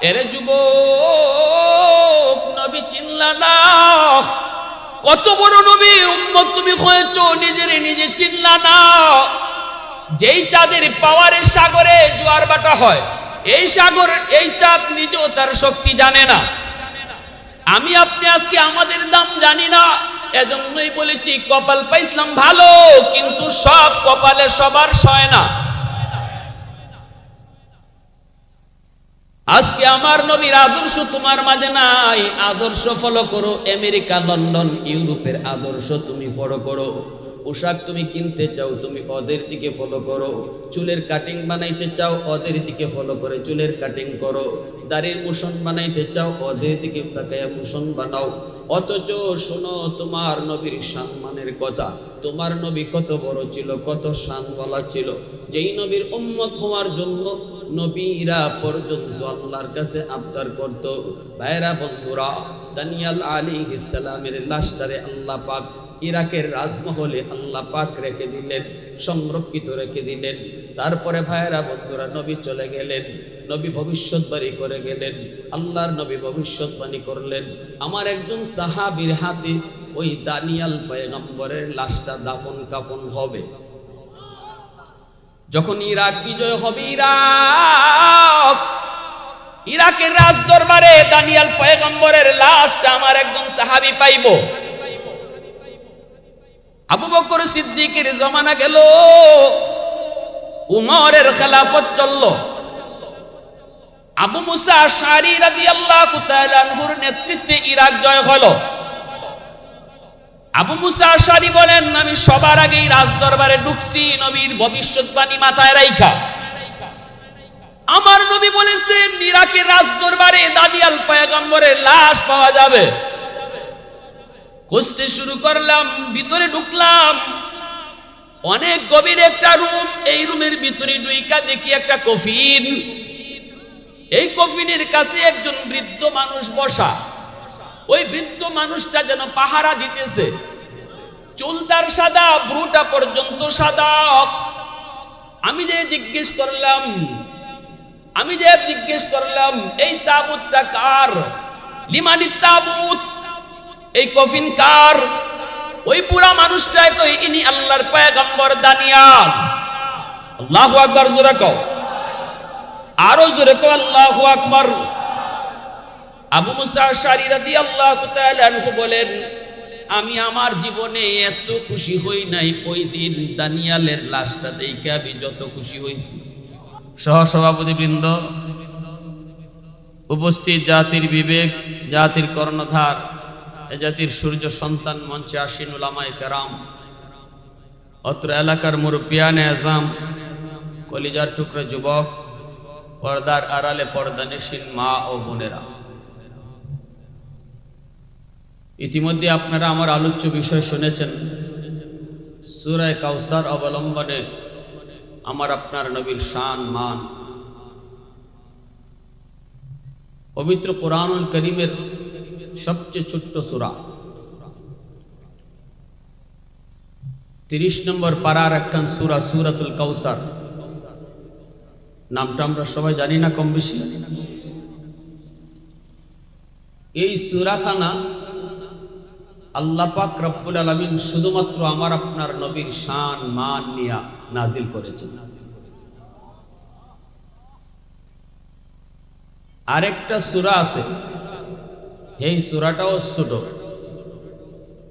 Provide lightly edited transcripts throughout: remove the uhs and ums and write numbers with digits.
এরে যুবক, নবী চিনলা না? কত বড় নবী উম্মত তুমি হয়েছো, নিজেরে নিজে চিনলা না? যেই চাঁদের পাওয়ারের সাগরে জোয়ার বাটা হয়, এই সাগর, এই চাঁদ নিজেও তার শক্তি জানে না। আমি আপনি আজকে আমাদের দাম জানি না, এজন্যই বলেছি কপাল পাইছিলাম ভালো, কিন্তু সব কপালে সবার সয় না। আজকে আমার নবীর আদর্শ তোমার মাঝে নাই, আদর্শ ফলো করো। আমেরিকা, লন্ডন, ইউরোপের আদর্শ তুমি ফলো করো। পোশাক তুমি কিনতে চাও, তুমি ওদের দিকে ফলো করো। চুলের কাটিং বানাইতে চাও, ওদের দিকে ফলো করে চুলের কাটিং করো। দাড়ির মুশন বানাইতে চাও, ওদের দিকে তাকায়া মুশন বানাও। অথচ শোনো তোমার নবীর সম্মানের কথা। তোমার নবী কত বড় ছিল, কত শানওয়ালা ছিল। যেই নবীর উম্মত হওয়ার জন্য নবীরা পর্যন্ত আল্লাহর কাছে আবদার করত। ভাইরা বন্ধুরা, দানিয়াল আলাইহিস সালামের লাশটারে আল্লাহ পাক ইরাকের রাজমহলে আল্লাহ পাক রেখে দিলেন, সংরক্ষিত রেখে দিলেন। তারপরে ভাইরা বন্ধুরা, নবী চলে গেলেন, নবী ভবিষ্যৎবাণী করে গেলেন। আল্লাহর নবী ভবিষ্যৎবাণী করলেন, আমার একজন সাহাবীর হাতে ওই দানিয়াল পয়গম্বরের লাশটা দাফন কাফন হবে। যখন ইরাক বিজয় হবে, ইরাকের রাজ দরবারে দানিয়াল পয়গম্বরের লাশটা আমার একজন সাহাবী পাইব। আবু বকর সিদ্দিকের জমানা গেল, উমরের খেলাফত চলল, আবু মুসা আশআরী রাদিয়াল্লাহু তাআলা আনহুর নেতৃত্বে ইরাক জয় হলো। আবু মুসা আশআরী বলেন, আমি সবার আগেই রাজ দরবারে ঢুকছি নবীর ভবিষ্যৎবাণী মাথায় রাইখা। আমার নবী বলেছেন ইরাকের রাজ দরবারে দানিয়াল পয়গম্বরের লাশ পাওয়া যাবে। খুঁজতে শুরু করলাম, ভিতরে ঢুকলাম, অনেক গভীর একটা রুম। এই রুমের ভিতরে ঢুইকা দেখি একটা কফিন। এই কফিনের কাছে একজন বৃদ্ধ মানুষ বসা। ওই বৃদ্ধ মানুষটা যেন পাহারা দিতেছে। চুল তার সাদা, ভ্রুটা পর্যন্ত সাদা। আমি যে জিজ্ঞেস করলাম এই তাবুতটা কার? লিমানিত তাবুত, এই কফিন কার? ওই পুরা মানুষটা কই, ইনি আল্লাহর পয়গম্বর দানিয়াল। আল্লাহু আকবার, জোরে কও, আরো জোরে কও, আল্লাহু আকবার। আবু মুসা আশআরী রাদিয়াল্লাহু তাআলা আনহু বলেন, আমি আমার জীবনে এত খুশি হই নাই ওই দিন দানিয়ালের লাশটা দেখে আমি যত খুশি হইছি। সহসভাপতিবৃন্দ, উপস্থিত জাতির বিবেক, জাতির কর্ণধার, এ জাতির সূর্য সন্তান, মঞ্চে আসীন উলামায়ে কেরাম, অত্র এলাকার মুরব্বিয়ানে আযম, কলিজার টুকরো যুবক, পর্দার আড়ালে পর্দানশীন মা ও বোনেরা, ইতিমধ্যে আপনারা আমার আলোচ্য বিষয় শুনেছেন। সূরা কাউসার অবলম্বনে আমার আপনার নবীর শান মান। পবিত্র কোরআনুল কারীমের সবচেয়ে ছোট্ট সূরা, 30 নম্বর পারার একখান সূরা, সূরাতুল কাউসার। নামটা আমরা সবাই জানি না কম বেশি। এই সূরাখানা আল্লাহ পাক রব্বুল আলামিন শুধুমাত্র আমার আপনার নবীর শান মান নিয়ে নাজিল করেছেন। আরেকটা সূরা আছে, এই সূরাটাও ছোট।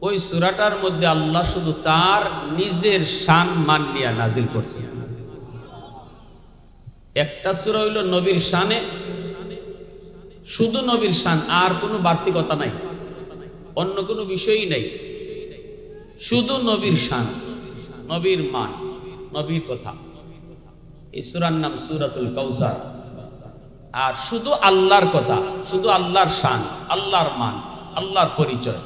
ওই সূরাটার মধ্যে আল্লাহ শুধু তার নিজের শান মান নিয়ে নাজিল করছেন। একটা সূরা হইল নবীর শানে, শুধু নবীর শান, আর কোনো বাড়তি কথা নাই, অন্য কোনো বিষয়ই নাই, শুধু নবীর শান, নবীর মান, নবীর কথা। এই সূরার নাম সূরাতুল কাউসার। আর শুধু আল্লাহর কথা, শুধু আল্লাহর শান, আল্লাহর মান, আল্লাহর পরিচয়।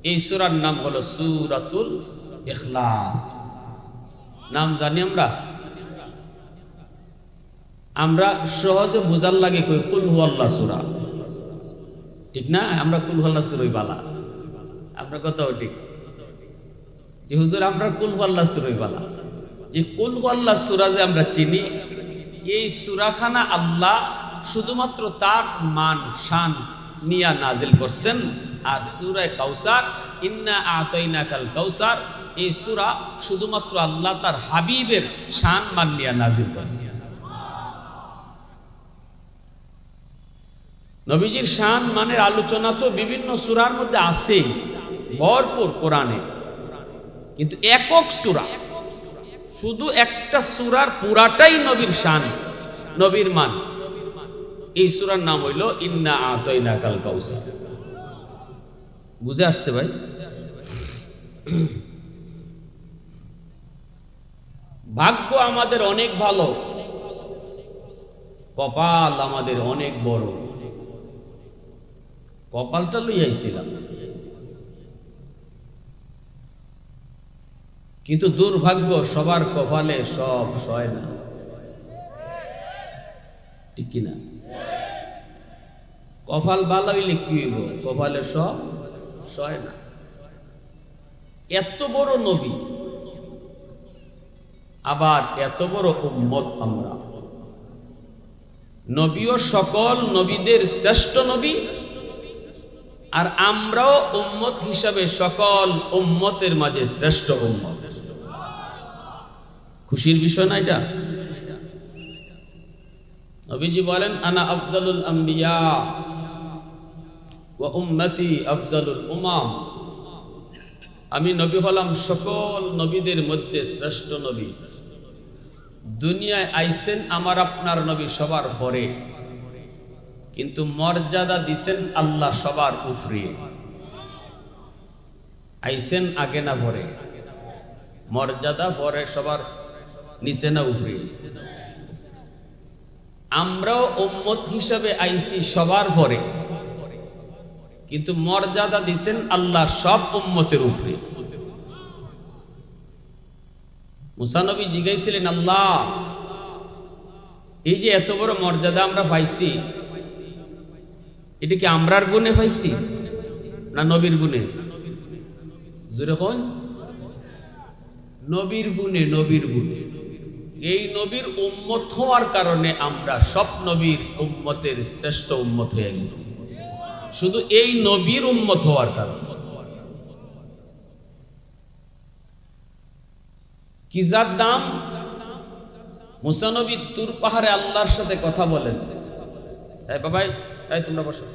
এই সূরার নাম হলো সূরাতুল ইখলাস। নাম জানি আমরা সহজে বোঝার লাগে কই কুল হুয়াল্লাহ সূরা, ঠিক না? আমরা কুল হুয়াল্লাহ সূরাই বালা, আপনার কথাও ঠিক যে হুজুর আমরা কুল হুয়াল্লাহ সূরাই বালা। এই কুল হুয়াল্লাহ সূরা যে আমরা চিনি, এই সূরাখানা আল্লাহ শুধুমাত্র তার মান শান নিয়া নাজিল করছেন। আর সূরা কাউসার, ইন্না আতাইনাকাল কাউসার, এই সূরা শুধুমাত্র আল্লাহ তার হাবিবের শান মান নিয়া নাজিল করছেন। নবীজির শান মানের আলোচনা তো বিভিন্ন সূরার মধ্যে আছে ভরপুর কোরআনে, কিন্তু একক সূরা, শুধু একটা সূরার পুরাটাই নবীর শান, নবীর মান। এই সূরার নাম হইল ইন্না আতাইনাকাল কাউসার। বুঝে আসছে ভাই? ভাগ্য আমাদের অনেক ভালো, কপাল আমাদের অনেক বড়। কপালটা লইয়াইছিলাম, কিন্তু দুর্ভাগ্য সবার কপালে সব সয় না, ঠিক কিনা? কপাল ভালো হইলে কি হইব? কপালে সব সয় না। এত বড় নবী, আবার এত বড় উম্মত আমরা। নবীও সকল নবীদের শ্রেষ্ঠ নবী, আর আমরাও উম্মত হিসাবে সকল উম্মতের মাঝে শ্রেষ্ঠ উম্মত। খুশির বিষয় না এটা? নবীজি বলেন, আনা আফজালুল আম্বিয়া ওয়া উম্মতি আফজালুল উমাম। আমি নবী হলাম সকল নবীদের মধ্যে শ্রেষ্ঠ নবী। দুনিয়ায় আইসেন আমার আপনার নবী সবার পরে, কিন্তু মর্যাদা দিছেন আল্লাহ সবার উপরে। আইসেন আগে না পরে? মর্যাদা পরে সবার নিচে না উপরে? আমরাও উম্মত হিসাবে আইসি সবার পরে, কিন্তু মর্যাদা দিছেন আল্লাহ সব উম্মতের উপরে। মুসা নবী জিজ্ঞাসিলেন, আল্লাহ এই যে এত বড় মর্যাদা আমরা পাইছি, এটা কি আমরার গুণে পাইছি না নবীর গুণে? জোরে কোন? নবীর গুণে, নবীর গুণে। এই নবীর উম্মত হওয়ার কারণে আমরা সব নবীর উম্মতের শ্রেষ্ঠ উম্মত হয়ে গেছি, শুধু এই নবীর উম্মত হওয়ার কারণে। কি যার দাম? মুসা নবী তুর পাহাড়ে আল্লাহর সাথে কথা বলেন। এই বাবাই, এই তোমরা বসো।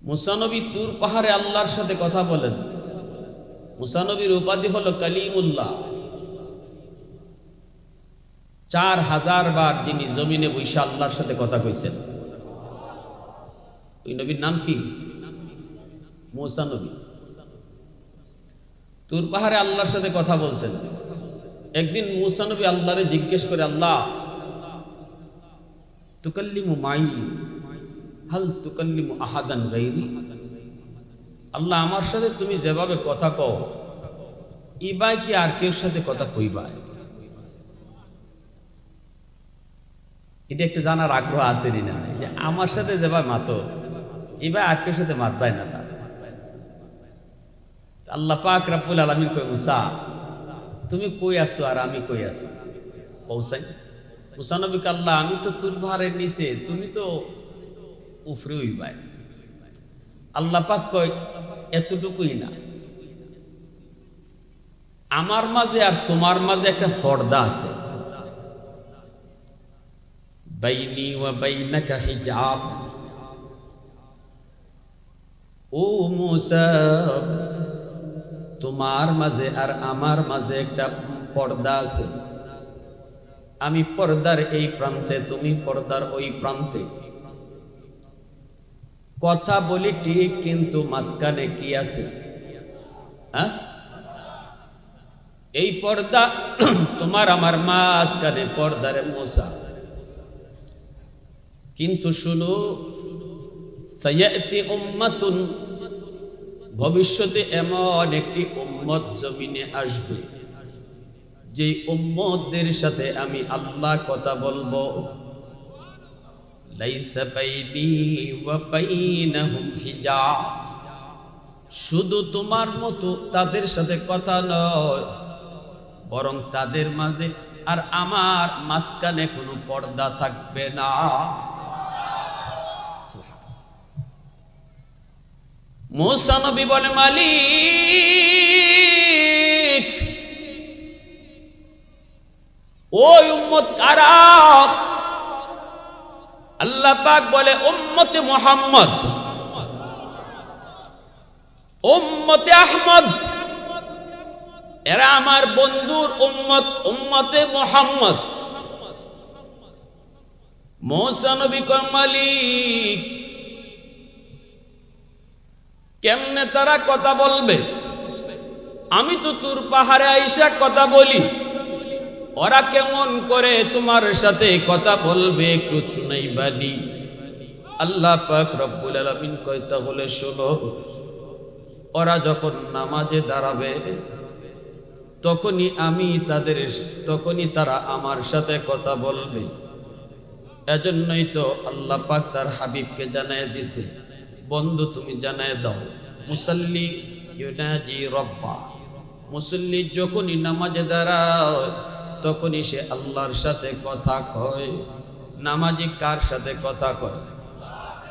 মুসা নবী তুর পাহাড়ে আল্লাহর সাথে কথা বলেন। মুসা নবীর উপাধি হলো কালিমুল্লাহ। 4000 বার যিনি জমিনে বৈশা আল্লাহর সাথে কথা কইছেন, ওই নবীর নাম কি? মুসা নবী। তুর পাহাড়ে আল্লাহর সাথে কথা বলতেন। একদিন মুসা নবী আল্লাহরে জিজ্ঞেস করে, আল্লাহ তুকাল্লিমু মাই হাল তুকাল্লিমু আহাদান গায়রি? আল্লাহ আমার সাথে তুমি যেভাবে কথা কও, ইবাই কি আর কেউ সাথে কথা কইবা? এটা একটু জানার আগ্রহ আছে না, যে আমার সাথে যেভাবে মাতো, ইবাই আর কেউ সাথে মাতবাই না। তা আল্লাহ পাক রব্বুল আলামিন কই, মুসা তুমি কই আছো আর আমি কই আছি? পৌঁছাই। মুসা নবীকে আল্লাহ, আমি তো তুর পাহাড়ের নিচে, তুমি তো উপরে হইবাই। আল্লাহ পাক কয়, এতটুকুই না, আমার মাঝে আর তোমার মাঝে একটা পর্দা আছে। বাইনি ওয়া বাইনাকা হিজাব। ও মুসা, তোমার মাঝে আর আমার মাঝে একটা পর্দা আছে। আমি পর্দার এই প্রান্তে, তুমি পর্দার ওই প্রান্তে। কথা বলি ঠিক, কিন্তু মাঝখানে কি আছে? হ্যাঁ, এই পর্দা তোমার আমার মাঝখানে পর্দারে মুসা। কিন্তু শুনো, সায়াতি উম্মাতুন, ভবিষ্যতে এমন একটি উম্মত জমিনে আসবে, যে উম্মতদের সাথে আমি আল্লাহ কথা বলবো। লাইসা বাইনি ওয়া বাইনাহুম হিজাব। শুধু তোমার মতো তাদের সাথে কথা নয়, বরং তাদের মাঝে আর আমার মাঝখানে কোনো পর্দা থাকবে না। মূসা নবী বলে, মালিক ওই উম্মত কারা? আল্লাহ পাক বলে, উম্মতে মুহাম্মদ, উম্মতে আহমদ, এরা আমার বন্ধুর উম্মত, উম্মতে মুহাম্মদ। মূসা নবী কয়, মালিক কেমনে তারা কথা বলবে? আমি তো তোর পাহাড়ে আইসা কথা বলি, ওরা কেমন করে তোমার সাথে কথা বলবে একটু শুনাইবানি। আল্লাহ পাক রব্বুল আলামিন কয়, তাহলে শোনো, ওরা যখন নামাজে দাঁড়াবে তখনই তারা আমার সাথে কথা বলবে। এজন্যই তো আল্লাহ পাক তার হাবিবকে জানায় দিছে, বন্ধু তুমি জানায় দাও, মুসাল্লি ইউনাজি রব্বা, মুসল্লি যখনই নামাজে দাঁড়ায় তখনই সে আল্লাহর সাথে কথা কয়। নামাজি কার সাথে কথা কয়?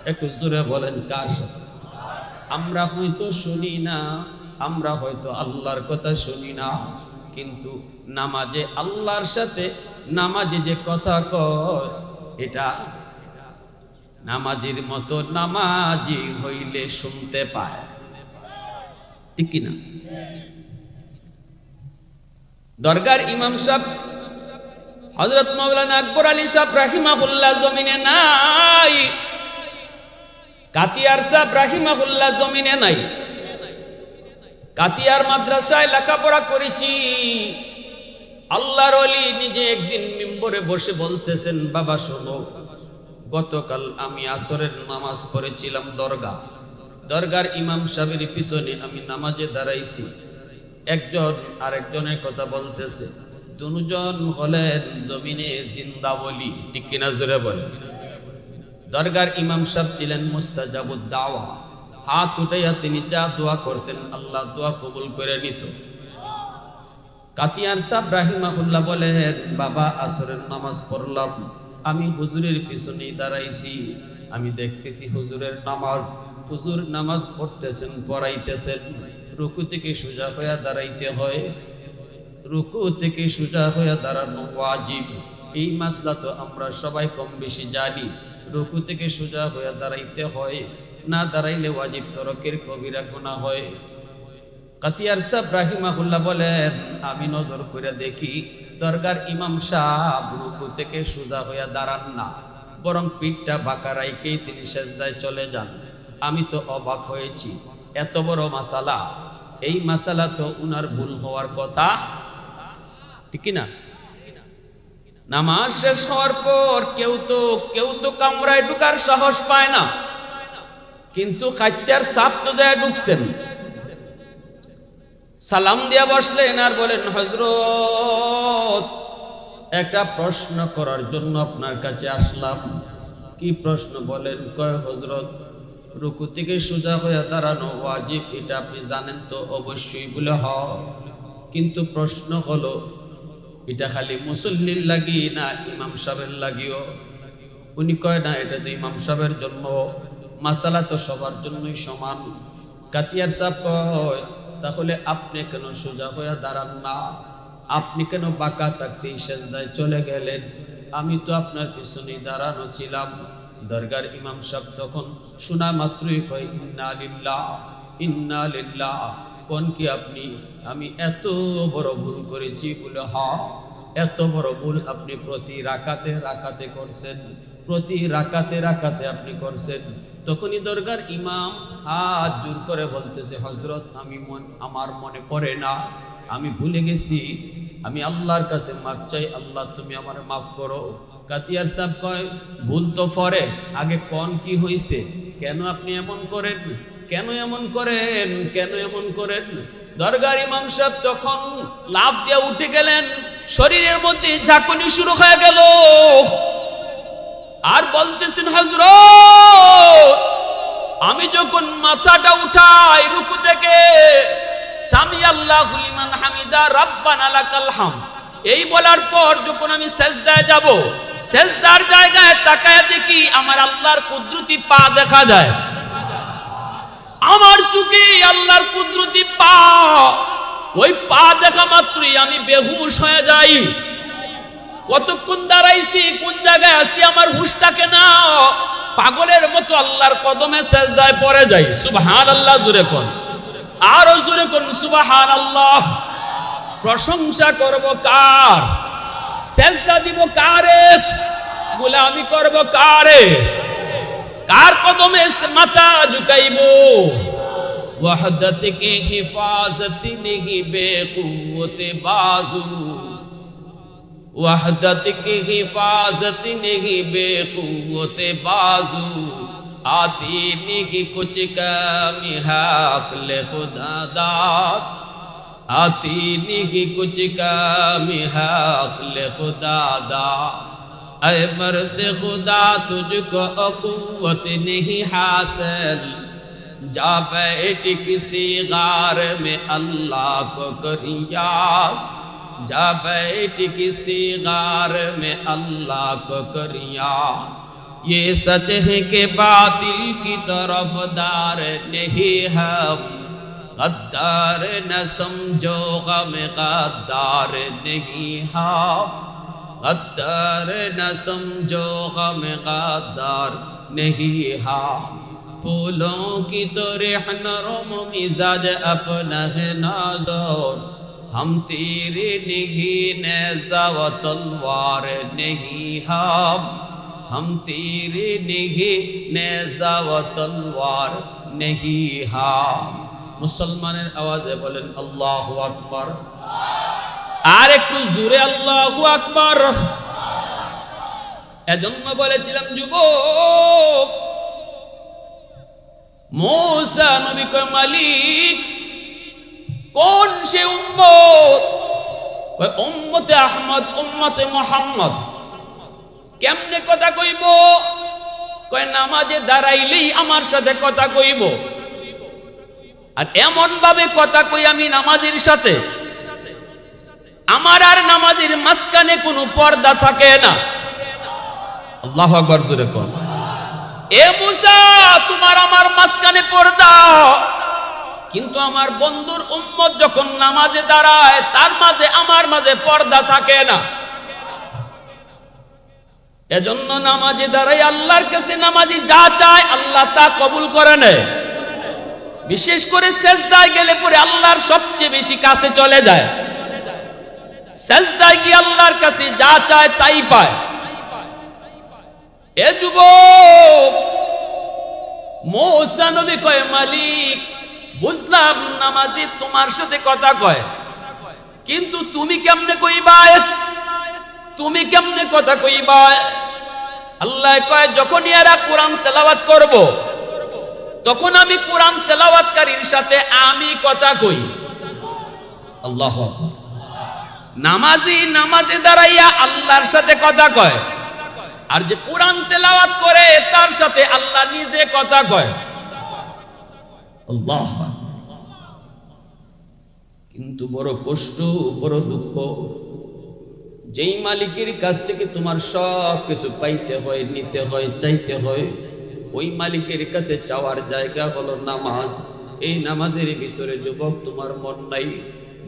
একটু জোরে বলেন, কার সাথে? আমরা হয়তো শুনি না, আমরা হয়তো আল্লাহর কথা শুনি না, কিন্তু নামাজে আল্লাহর সাথে নামাজি যে কথা কয়, এটা নামাজির মতো নামাজি হইলে শুনতে পায়, ঠিক কিনা? দরগার ইমাম সাহেব হযরত মাওলানা আকবর আলী সাহেব রাহিমাহুল্লাহ জমিনে নাই, কাতিয়ার সাহেব রাহিমাহুল্লাহ জমিনে নাই। কাতিয়ার মাদ্রাসায় লেখাপড়া করেছি। আল্লাহর ওলি নিজে একদিন মিম্বরে বসে বলতেছেন, বাবা শোনো, গতকাল আমি আসরের নামাজ পড়েছিলাম দরগার ইমাম সাহেবের পিছনে আমি নামাজে দাঁড়াইছি। একজন আরেকজনের কথা বলতেছে, দুজন হলেন জমিনে জিন্দা বলি, ঠিক কিনা জোরে বলেন। দরগার ইমাম সাহেব ছিলেন মুস্তাজাবুদ দাওয়া, হাত উঠাইয়া তিনি যা দোয়া করতেন আল্লাহ দোয়া কবুল করে নিত। কাতিয়ার সাহেব রাহিমাহুল্লাহ বলেন, বাবা আসরের নামাজ পড়লাম, আমি হুজুরের পিছনেই দাঁড়াইছি, আমি দেখতেছি হুজুর নামাজ পড়তেছেন, পড়াইতেছেন, রুকু থেকে সোজা হইয়া দাঁড়াইতে হয়, রুকু থেকে সোজা হইয়া দাঁড়ানো ওয়াজিব। এই মাসলা তো আমরা সবাই কম বেশি জানি, রুকু থেকে সোজা হইয়া দাঁড়াইতে হয়, না দাঁড়াইলে ওয়াজিব তরকের কবিরা গুনাহ হয়। কাতিয়ার সাহেব রাহিমাহুল্লাহ বলেন, আমি নজর করে দেখি দরগার ইমাম সাহেব রুকু থেকে সোজা হইয়া দাঁড়ান না, বরং পিঠটা বাঁকা রাইকেই তিনি সেজদায় চলে যান। আমি তো অবাক হয়েছি, এত বড় মাসালা, এই মাসালা তো উনার ভুল হওয়ার কথা, ঠিক না? নামাজ শেষ হওয়ার পর কেউ তো কামরায় ঢুকার সাহস পায় না, কিন্তু কাতিয়ার সাহেব তো যায় ঢুকছেন। সালাম দিয়া বসলেন আর বলেন, হযরত একটা প্রশ্ন করার জন্য আপনার কাছে আসলাম। কি প্রশ্ন বলেন? কয়, হযরত রুকু থেকে সোজা হয়ে দাঁড়ানো ওয়াজিব, এটা আপনি জানেন তো? অবশ্যই বলে হ, কিন্তু প্রশ্ন হলো এটা খালি মুসল্লির লাগি না ইমাম সাহেবের লাগিও? উনি কয়, না, এটা তো ইমাম সাহেবের জন্য, মাসালা তো সবার জন্যই সমান। কাতিয়ার সাহেব কয়, তাহলে আপনি কেন সোজা হয়ে দাঁড়ান না? আপনি কেন বাঁকা থাকতেই সেজদায় চলে গেলেন? আমি তো আপনার পিছনেই দাঁড়ানো ছিলাম। দরগার ইমাম সাহেব তখন শোনা মাত্রই কয়, ইন্না লিল্লাহ ইন্না লিল্লাহ। কোন কি আপনি? আমি এত বড় ভুল করেছি? বলে হ্যাঁ, এত বড় ভুল আপনি প্রতি রাকাতে করছেন, প্রতি রাকাতে আপনি করছেন। তখনই দরগার ইমাম হাত জোর করে বলতেছে, হযরত আমার মনে পড়ে না, আমি ভুলে গেছি, আমি আল্লাহর কাছে মাফ চাই, আল্লাহ তুমি আমার মাফ করো। কাতিয়ার সাহেব কয়, ভুল তো পরে, আগে কোন কি হইছে? কেন আপনি এমন করেন? কেন এমন করেন? দরগার ইমাম সাহেব তখন লাফ দিয়ে উঠে গেলেন, শরীরের মধ্যে ঝাঁকুনি শুরু হয়ে গেল, আর বলতেছেন, হযরত আমি যখন মাথাটা উঠাই রুকু থেকে, সামি আল্লাহু লিমান হামিদা রাব্বানা লাকাল হামদ, এই বলার পর যখন আমি সেজদায় যাব, সেজদার জায়গায় তাকায় দেখি আমার আল্লাহর কুদরতি পা দেখা যায়। আমার চোখে আল্লাহর কুদরতি পা, ওই পা দেখা মাত্রই আমি বেহুশ হয়ে যাই। কতক্ষণ দাঁড়াইছি, কোন জায়গায় আছি আমার হুঁশ থাকে না, পাগলের মতো আল্লাহর কদমে সেজদায় পড়ে যাই। সুবহানাল্লাহ, জোরে কোন, আরো জোরে কোন সুবহানাল্লাহ। প্রশংসা করব কার? সেজদা দিব কারে? গোলামি করব কারে? কার কদমে মাথা ঝুকাইব? ওয়াহদত কি হিফাজত নেহি বেকুওতে বাজু, वहदत की हिफाजत नहीं बेकुवते बाजू, आती नहीं कुछ कमी हक़ खुदा दाद, आती नहीं कुछ कमी हक़ खुदा दाद। ऐ मर्द खुदा तुझको कुव्वत नहीं हासिल, जा बैठ किसी गार में अल्लाह को कर याद, जा बैठ किसी गार में अल्लाह को करिया। ये सच है कि बातिल की तरफदार नहीं हम, गद्दार न समझो गम गद्दार नहीं हम, गद्दार न समझो गम गद्दार नहीं हम। फूलों की तो रेह नरम मिजाज अपना है नाज़ुर, हम तेरे नहीं नेज़ा व तलवार नहीं हम तेरे नहीं नेज़ा व तलवार नहीं हम। मुसलमाনের আওয়াজে বলেন আল্লাহু আকবার। আর একটু জোরে আল্লাহু আকবার। এজন্য বলেছিলাম যুবক, मूसा नबी को मालिक कौन से उम्मत? उम्मत अहमद, उम्मत मोहम्मद। केमने कथा कइब? कय नामाजे दाঁড়াইলেই আমার সাথে কথা কইব। আর এমন ভাবে কথা কই আমি নামাজের সাথে, আমার আর নামাজের মাঝখানে কোনো পর্দা থাকে না। আল্লাহু আকবার জোরে কোন। এ মুসা, তোমার আমার মাঝখানে পর্দা, কিন্তু আমার বন্ধুর উম্মত যখন নামাজে দাঁড়ায় তার মাঝে আমার মাঝে পর্দা থাকে না। এজন্য নামাজে দাঁড়াই আল্লাহর কাছে নামাজি যা চায় আল্লাহ তা কবুল করে নেয়। বিশেষ করে সেজদায় গেলে পরে আল্লাহর সবচেয়ে বেশি কাছে চলে যায়। সেজদায় গিয়ে আল্লাহর কাছে যা চায় তাই পায়। এ যুবক, मूसा नबी কয় মালিক, বুঝলাম নামাজি তোমার সাথে কথা কয়, কিন্তু তুমি কেমনে কইবা? তুমি কেমনে কথা কইবা? আল্লাহ কয় যখন এরা কোরআন তেলাওয়াত করব তখন আমি কোরআন তেলাওয়াতকারীর সাথে আমি কথা কই। আল্লাহু আকবার। নামাজি নামাজে দাঁড়াইয়া আল্লাহর সাথে কথা কয়, আর যে কোরআন তেলাওয়াত করে তার সাথে আল্লাহ নিজে কথা কয়। আল্লাহ। কিন্তু বড় কষ্ট, বড় দুঃখ, যেই মালিকের কাছ থেকে তোমার সব কিছু পাইতে হয়, নিতে হয়, চাইতে হয়, ওই মালিকের কাছে চাওয়ার জায়গা হলো নামাজ। এই নামাজের ভিতরে যুবক তোমার মন নাই।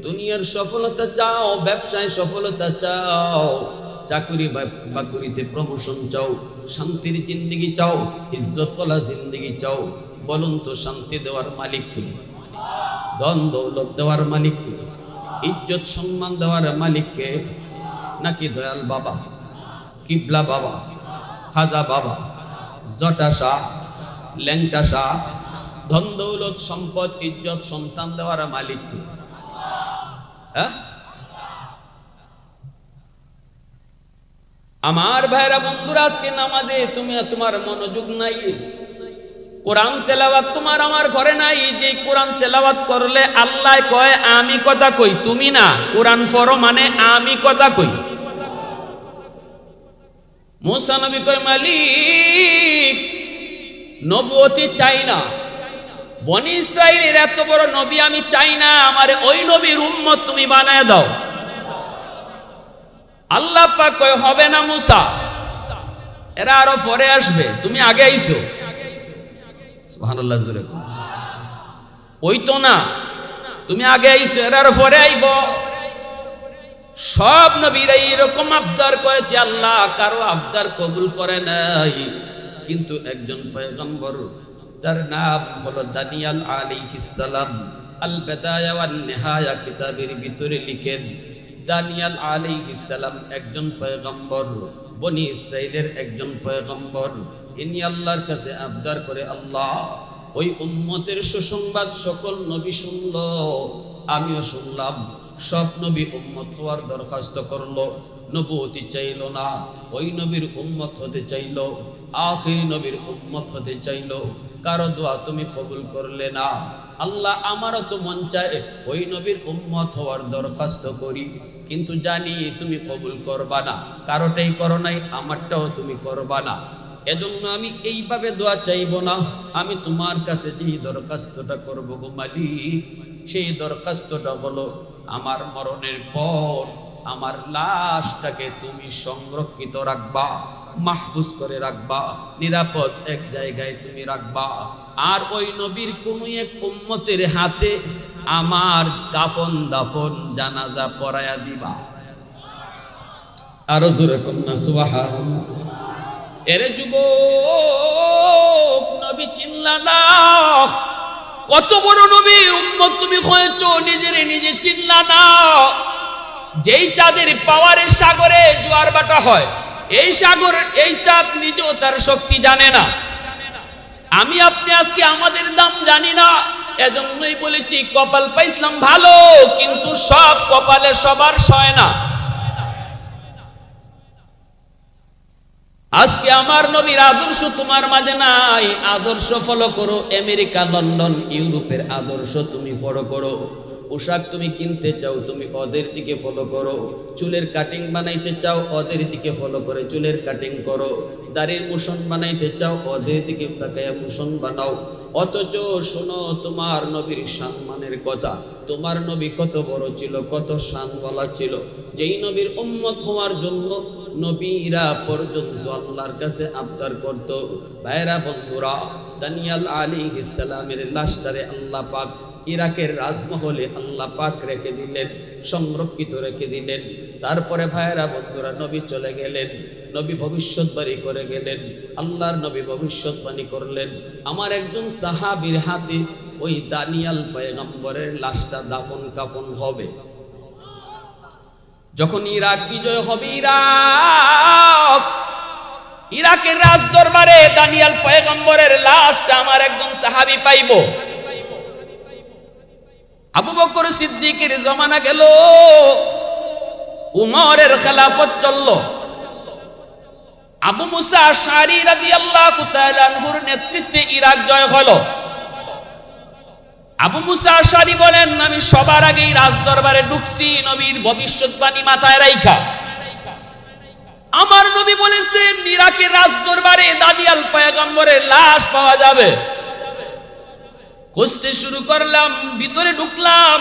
দুনিয়ার সফলতা চাও, ব্যবসায় সফলতা চাও, চাকরি বাকরিতে প্রমোশন চাও, শান্তির জিন্দেগি চাও, ইজ্জতওয়ালা জিন্দেগি চাও। বলুন তো শান্তি দেওয়ার মালিক কে? ধন দৌলত দেওয়ার মালিক কে? ইজ্জত সম্মান দেওয়ার মালিক কে? নাকি দয়াল বাবা, কিবলা বাবা, খাজা বাবা, জটা শাহ, ল্যাংটা শাহ? ধন দৌলত সম্পদ ইজ্জত সন্তান দেওয়ার মালিক কে? হ্যাঁ? আমার ভাইরা বন্ধুরা, আজকে নামাজে তুমি তোমার মনোযোগ নাই, কোরআন তেলাওয়াত তোমার আমার ঘরে নাই। যে কোরআন তেলাওয়াত করলে আল্লাহ কয় আমি কথা কই, তুমি না। কোরআন পড়ো মানে আমি কথা কই। মুসা নবী কয় মালিক, নবুয়তি চাই না, বনি ইসরাইলের এত বড় নবী আমি চাই না, আমারে ওই নবীর উম্মত তুমি বানায় দাও। আল্লাহ পাক কয় হবে না মুসা, এরা আরো পরে আসবে, তুমি আগে আইছো। সুবহানাল্লাহ জোরে ওই তো না, তুমি আগে আইছো, এরা আরো পরে আইব। সব নবীরা এরকম আবদার করেছে, আল্লাহ কারো আবদার কবুল করে নাই। কিন্তু একজন পয়গম্বর, তার নাম হলো দানিয়াল আলাইহিস সালাম, আল বিদায়া ওয়ান নিহায়া কিতাবের ভিতরে লিখেন, দানিয়াল আলাইহিস সালাম একজন পয়গম্বর, বনি ইসরাইলের একজন পয়গম্বর। ইনি আল্লাহর কাছে আবদার করে, আল্লাহ ওই উম্মতের সুসংবাদ সকল নবী শুনল, আমিও শুনলাম। সব নবী উম্মত হওয়ার দরখাস্ত করলো, নবুয়তি চাইল না, ওই নবীর উম্মত হতে চাইল, আখির নবীর উম্মত হতে চাইল। কারো দোয়া তুমি কবুল করলে না। আল্লাহ আমারও তো মন চায় ওই নবীর উম্মত হওয়ার দরখাস্ত করি, কিন্তু জানি তুমি কবুল করবা না। কারোটাই করো নাই, আমারটাও তুমি করবা না। এজন্য আমি এইভাবে দোয়া চাইব না, আমি তোমার কাছে যে দরখাস্তটা করবো গো মালিক, সেই দরখাস্তটা হলো আমার মরণের পর আমার লাশটাকে তুমি সংরক্ষিত রাখবা, মাহফুজ করে রাখবা, নিরাপদ এক জায়গায় তুমি রাখবা। আর ওই নবীর কোন এক উম্মতের হাতে আমার কাফন দাফন জানাজা পড়ায়া দিবা। আরো জোরে কন্যা সুবহানাল্লাহ। এরে যুবক, নবী চিনলা না, কত বড় নবী উম্মত তুমি হয়েছো, নিজেরে নিজে চিনলা না। যেই চাঁদের পাওয়ারের সাগরে জোয়ার বাটা হয়, এই সাগর, এই চাঁদ নিজেও তার শক্তি জানে না। আমি আপনি আজকে আমাদের দাম জানি না, এজন্যই বলেছি কপাল পাইছিলাম ভালো, কিন্তু সব কপালে সবার সয় না। আজকে আমার নবীর আদর্শ তোমার মাঝে নাই, আদর্শ ফলো করো। আমেরিকা, লন্ডন, ইউরোপের আদর্শ তুমি ফলো করো। পোশাক তুমি কিনতে চাও, তুমি ওদের দিকে ফলো করো। চুলের কাটিং বানাইতে চাও, ওদের দিকে ফলো করে চুলের কাটিং করো। দাড়ির মুশন বানাইতে চাও, ওদের দিকে তাকায়া মুশন বানাও। অথচ শোনো তোমার নবীর সম্মানের কথা। তোমার নবী কত বড় ছিল, কত শানওয়ালা ছিল, যেই নবীর উম্মত হওয়ার জন্য নবীরা পর্যন্ত আল্লাহর কাছে আবদার করত। ভাইরা বন্ধুরা, দানিয়াল আলাইহিস সালামের লাশটারে আল্লাহ পাক ইরাকের রাজমহলে আল্লাহ পাক রেখে দিলেন, সংরক্ষিত রেখে দিলেন। তারপরে ভাইরা বন্ধুরা, নবী চলে গেলেন, নবী ভবিষ্যৎবাণী করে গেলেন। আল্লাহর নবী ভবিষ্যৎবাণী করলেন, আমার একজন সাহাবীর হাতে ওই দানিয়াল পয়গম্বরের লাশটা দাফন কাফন হবে। যখন ইরাক বিজয় হবে, ইরাকের রাজ দরবারে দানিয়াল পয়গম্বরের লাশটা আমার একজন সাহাবী পাইব। আবু বকর সিদ্দিকের জমানা গেল, উমরের খেলাফত চলল, আবু মুসা আশআরী রাদিয়াল্লাহু তাআলা আনহুর নেতৃত্বে ইরাক জয় হলো। আবু মুসা আশআরী বলেন, আমি সবার আগেই রাজ দরবারে ঢুকছি নবীর ভবিষ্যৎবাণী মাথায় রাইখা। আমার নবী বলেছেন ইরাকের রাজ দরবারে দানিয়াল পয়গম্বরের লাশ পাওয়া যাবে। খুঁজতে শুরু করলাম, ভিতরে ঢুকলাম,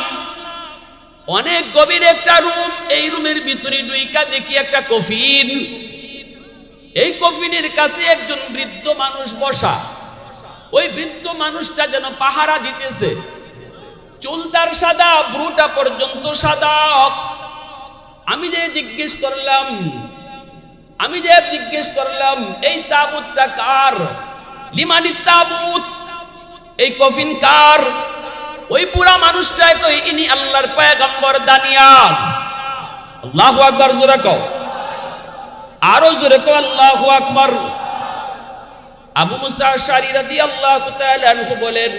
অনেক গভীর একটা রুম। এই রুমের ভিতরে ঢুইকা দেখি একটা কফিন। এই কফিনের কাছে একজন বৃদ্ধ মানুষ বসা। ওই বৃদ্ধ মানুষটা যেন পাহারা দিতেছে। চুল তার সাদা, ভ্রুটা পর্যন্ত সাদা। আমি যে জিজ্ঞেস করলাম এই তাবুতটা কার? লিমানিত তাবুত, এই কফিন কার? ওই পুরা মানুষটাই কই, ইনি আল্লাহর পয়গম্বর দানিয়াল। আল্লাহু আকবার, জোরে কও, আরো জোরে কও, আল্লাহু আকবার। আবু মুসা আশআরী রাদিয়াল্লাহু তাআলা আনহু বলেন,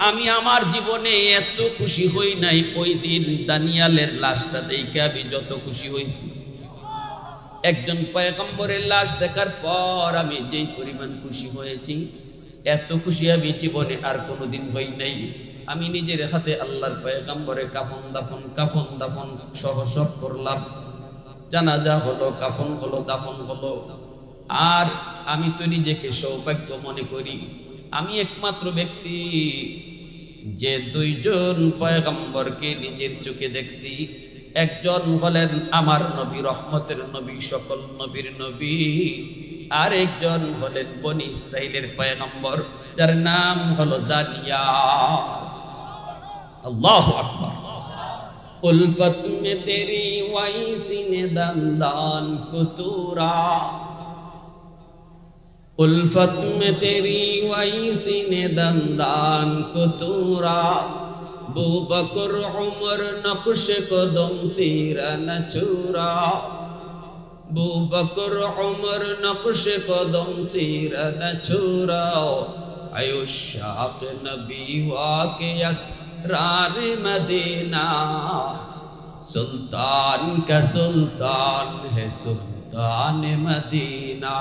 আমি আমার জীবনে এত খুশি হই নাই ওই দিন দানিয়ালের লাশটা দেখে আমি যত খুশি হইছি। একজন পয়গম্বরের লাশ দেখার পর আমি যেই পরিমাণ খুশি হয়েছি, এত খুশি আমি জীবনে আর কোনোদিন হই নাই। আমি নিজের হাতে আল্লাহর পয়গম্বরের কাফন দাফন সহ সব করলাম। জানাজা হলো, কাফন হলো, দাফন হলো। আর আমি তো নিজেকে সৌভাগ্য মনে করি, আমি একমাত্র ব্যক্তি যে দুইজন পয়গম্বরকে নিজের চোখে দেখছি, একজন হলেন আমার নবী, রহমতের নবী, সকল নবীর নবী। আর একজন হলেন বনি ইসরাইলের পয়গম্বর, যার নাম হলো দানিয়াল। আল্লাহু আকবার। उल्फत में तेरी वाइसी ने दंदान कुतूरा, उल्फत में तेरी वाइसी ने दंदान कुतूरा, बू बकर उमर नक्श कदम तेरा न चूरा, बू बकर उमर नक्श कदम तेरा न चूरा, आयुष्याक नबी वाके असरार मदीना, सुल्तान का सुल्तान है सुल्तान मदीना,